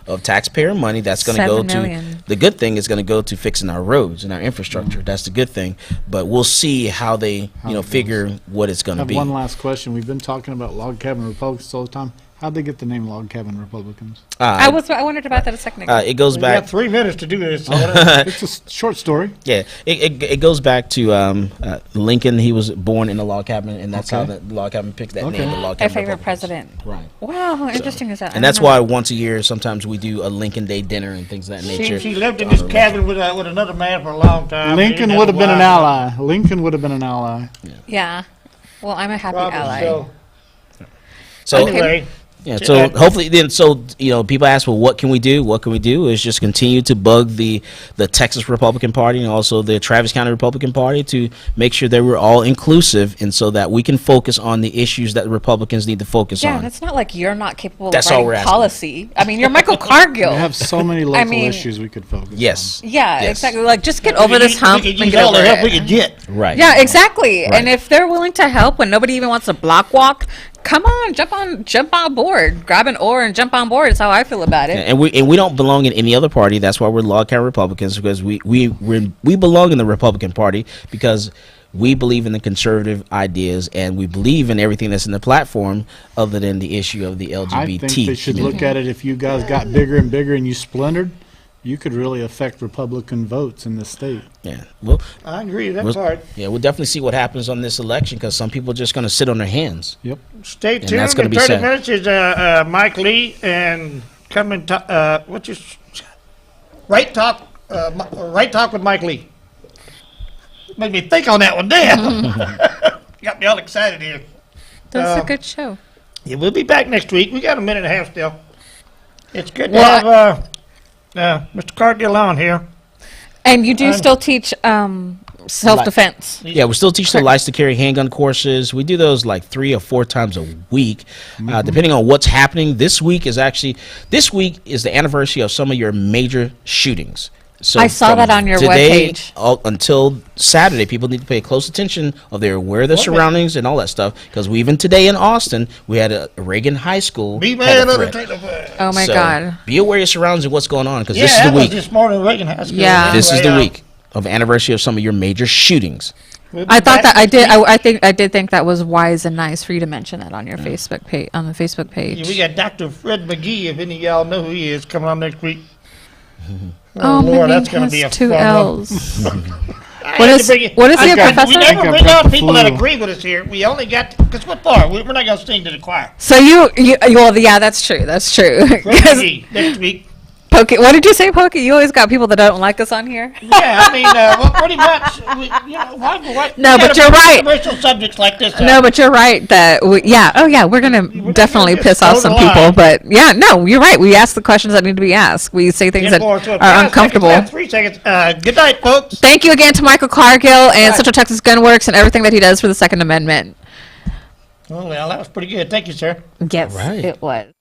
[SPEAKER 4] of taxpayer money that's going to go
[SPEAKER 5] $7
[SPEAKER 4] to,
[SPEAKER 5] million.
[SPEAKER 4] the good thing is going to go to fixing our roads and our infrastructure. That's the good thing. But we'll see how they, figure what it's going
[SPEAKER 1] I
[SPEAKER 4] to
[SPEAKER 1] have
[SPEAKER 4] be.
[SPEAKER 1] one last question. We've been talking about log cabin Republicans all the time. How'd they get the name log cabin Republicans?
[SPEAKER 5] I wondered about that a second ago.
[SPEAKER 4] It goes
[SPEAKER 2] We
[SPEAKER 4] back.
[SPEAKER 2] got 3 minutes to do this.
[SPEAKER 1] It's a short story.
[SPEAKER 4] Yeah, it goes back to Lincoln. He was born in a log cabin, and that's how the log cabin picked that
[SPEAKER 1] Okay.
[SPEAKER 4] name. The log
[SPEAKER 5] Our
[SPEAKER 4] cabin
[SPEAKER 5] favorite
[SPEAKER 4] Republicans.
[SPEAKER 5] president.
[SPEAKER 4] Right.
[SPEAKER 5] Wow, how interesting is that?
[SPEAKER 4] And that's why once a year, sometimes we do a Lincoln Day dinner and things of that nature.
[SPEAKER 2] She lived in this cabin with another man for a long time.
[SPEAKER 1] Lincoln would have been an ally. Lincoln would have been an ally.
[SPEAKER 5] Yeah. Well, I'm a happy
[SPEAKER 2] Probably
[SPEAKER 5] ally.
[SPEAKER 2] so.
[SPEAKER 4] So
[SPEAKER 2] Anyway,
[SPEAKER 4] yeah, so hopefully then, people ask, well, what can we do? What can we do is just continue to bug the Texas Republican Party and also the Travis County Republican Party to make sure that we're all inclusive, and so that we can focus on the issues that the Republicans need to focus
[SPEAKER 5] Yeah,
[SPEAKER 4] on.
[SPEAKER 5] and it's not like you're not capable
[SPEAKER 4] That's
[SPEAKER 5] of
[SPEAKER 4] all
[SPEAKER 5] writing
[SPEAKER 4] we're asking.
[SPEAKER 5] policy. I mean, you're Michael Cargill.
[SPEAKER 1] We have so many local
[SPEAKER 5] mean-
[SPEAKER 1] issues we could focus
[SPEAKER 4] Yes.
[SPEAKER 5] Yeah,
[SPEAKER 4] Yes.
[SPEAKER 5] exactly. Like, just get over this hump
[SPEAKER 2] We could
[SPEAKER 5] and
[SPEAKER 2] use
[SPEAKER 5] get
[SPEAKER 2] all
[SPEAKER 5] over
[SPEAKER 2] the help we
[SPEAKER 5] it.
[SPEAKER 2] could get.
[SPEAKER 4] Right.
[SPEAKER 5] Yeah, exactly.
[SPEAKER 4] Right.
[SPEAKER 5] And if they're willing to help when nobody even wants to block walk, come on, jump on board. Grab an oar and jump on board. Is how I feel about it.
[SPEAKER 4] And we don't belong in any other party. That's why we're log cabin Republicans, because we belong in the Republican Party because we believe in the conservative ideas and we believe in everything that's in the platform, other than the issue of the LGBT.
[SPEAKER 1] I think they should look at it. If you guys got bigger and bigger and you splintered, you could really affect Republican votes in this state.
[SPEAKER 4] Yeah. Well,
[SPEAKER 2] I agree with that part.
[SPEAKER 4] yeah, we'll definitely see what happens on this election, because some people are just going to sit on their hands.
[SPEAKER 1] Yep.
[SPEAKER 2] Stay tuned.
[SPEAKER 4] that's gonna
[SPEAKER 2] In
[SPEAKER 4] be
[SPEAKER 2] 30
[SPEAKER 4] sad.
[SPEAKER 2] minutes is Mike Lee and coming to what's your right talk with Mike Lee. Made me think on that one. Damn. Got me all excited here.
[SPEAKER 5] That's a good show.
[SPEAKER 2] Yeah, we'll be back next week. We got a minute and a half still. It's good to
[SPEAKER 5] Well,
[SPEAKER 2] have Mr. Cargill on here.
[SPEAKER 5] And you do still teach self-defense.
[SPEAKER 4] Yeah, we still teach the license to carry handgun courses. We do those like 3 or 4 times a week, depending on what's happening. This week is the anniversary of some of your major shootings. So
[SPEAKER 5] I saw
[SPEAKER 4] from
[SPEAKER 5] that on your
[SPEAKER 4] today
[SPEAKER 5] webpage.
[SPEAKER 4] until Saturday, people need to pay close attention of their aware of their surroundings and all that stuff. Because even today in Austin, we had a Reagan High School.
[SPEAKER 2] Be
[SPEAKER 4] had
[SPEAKER 2] man
[SPEAKER 4] a
[SPEAKER 2] of the
[SPEAKER 4] threat.
[SPEAKER 2] tape.
[SPEAKER 5] Oh my
[SPEAKER 4] So
[SPEAKER 5] God.
[SPEAKER 4] be aware of your surroundings and what's going on, because
[SPEAKER 2] Yeah,
[SPEAKER 4] this is
[SPEAKER 2] that
[SPEAKER 4] the
[SPEAKER 2] was
[SPEAKER 4] week.
[SPEAKER 2] this morning, Reagan High School.
[SPEAKER 5] Yeah.
[SPEAKER 4] This is
[SPEAKER 2] Anyway,
[SPEAKER 4] the week of anniversary of some of your major shootings.
[SPEAKER 2] we'll be
[SPEAKER 5] I thought
[SPEAKER 2] back
[SPEAKER 5] that I
[SPEAKER 2] next
[SPEAKER 5] did.
[SPEAKER 2] week.
[SPEAKER 5] I did think that was wise and nice for you to mention that on your Facebook page. On the Facebook page.
[SPEAKER 2] Yeah, we got Dr. Fred McGee, if any of y'all know who he is, coming on next week.
[SPEAKER 5] Oh,
[SPEAKER 2] Lord,
[SPEAKER 5] McGee
[SPEAKER 2] that's going to be a
[SPEAKER 5] has 2
[SPEAKER 2] fun
[SPEAKER 5] L's.
[SPEAKER 2] one.
[SPEAKER 5] What is he, a professor?
[SPEAKER 2] We never
[SPEAKER 1] I've
[SPEAKER 2] bring
[SPEAKER 1] got
[SPEAKER 2] on
[SPEAKER 1] the
[SPEAKER 2] people that
[SPEAKER 1] flu.
[SPEAKER 2] agree with us here. We only got, because what for? We're not going to sing to the choir.
[SPEAKER 5] So you, well, yeah, that's true. That's true.
[SPEAKER 2] Fred
[SPEAKER 5] 'Cause
[SPEAKER 2] McGee, next week.
[SPEAKER 5] Pokey, what did you say, Pokey? You always got people that don't like us on here.
[SPEAKER 2] Yeah, I mean, well, pretty much. Why
[SPEAKER 5] No,
[SPEAKER 2] we
[SPEAKER 5] but
[SPEAKER 2] gotta
[SPEAKER 5] you're
[SPEAKER 2] bring
[SPEAKER 5] right.
[SPEAKER 2] Controversial subjects like this.
[SPEAKER 5] No, but you're right that we're gonna definitely
[SPEAKER 2] just
[SPEAKER 5] piss off
[SPEAKER 2] toe
[SPEAKER 5] some
[SPEAKER 2] the
[SPEAKER 5] people.
[SPEAKER 2] line.
[SPEAKER 5] But yeah, no, you're right. We ask the questions that need to be asked. We say things that are uncomfortable.
[SPEAKER 2] 3 seconds. Good night, folks.
[SPEAKER 5] Thank you again to Michael Cargill and Central Texas Gun Works and everything that he does for the Second Amendment.
[SPEAKER 2] Well, that was pretty good. Thank you, sir.
[SPEAKER 5] Yes,
[SPEAKER 4] Right.
[SPEAKER 5] it was.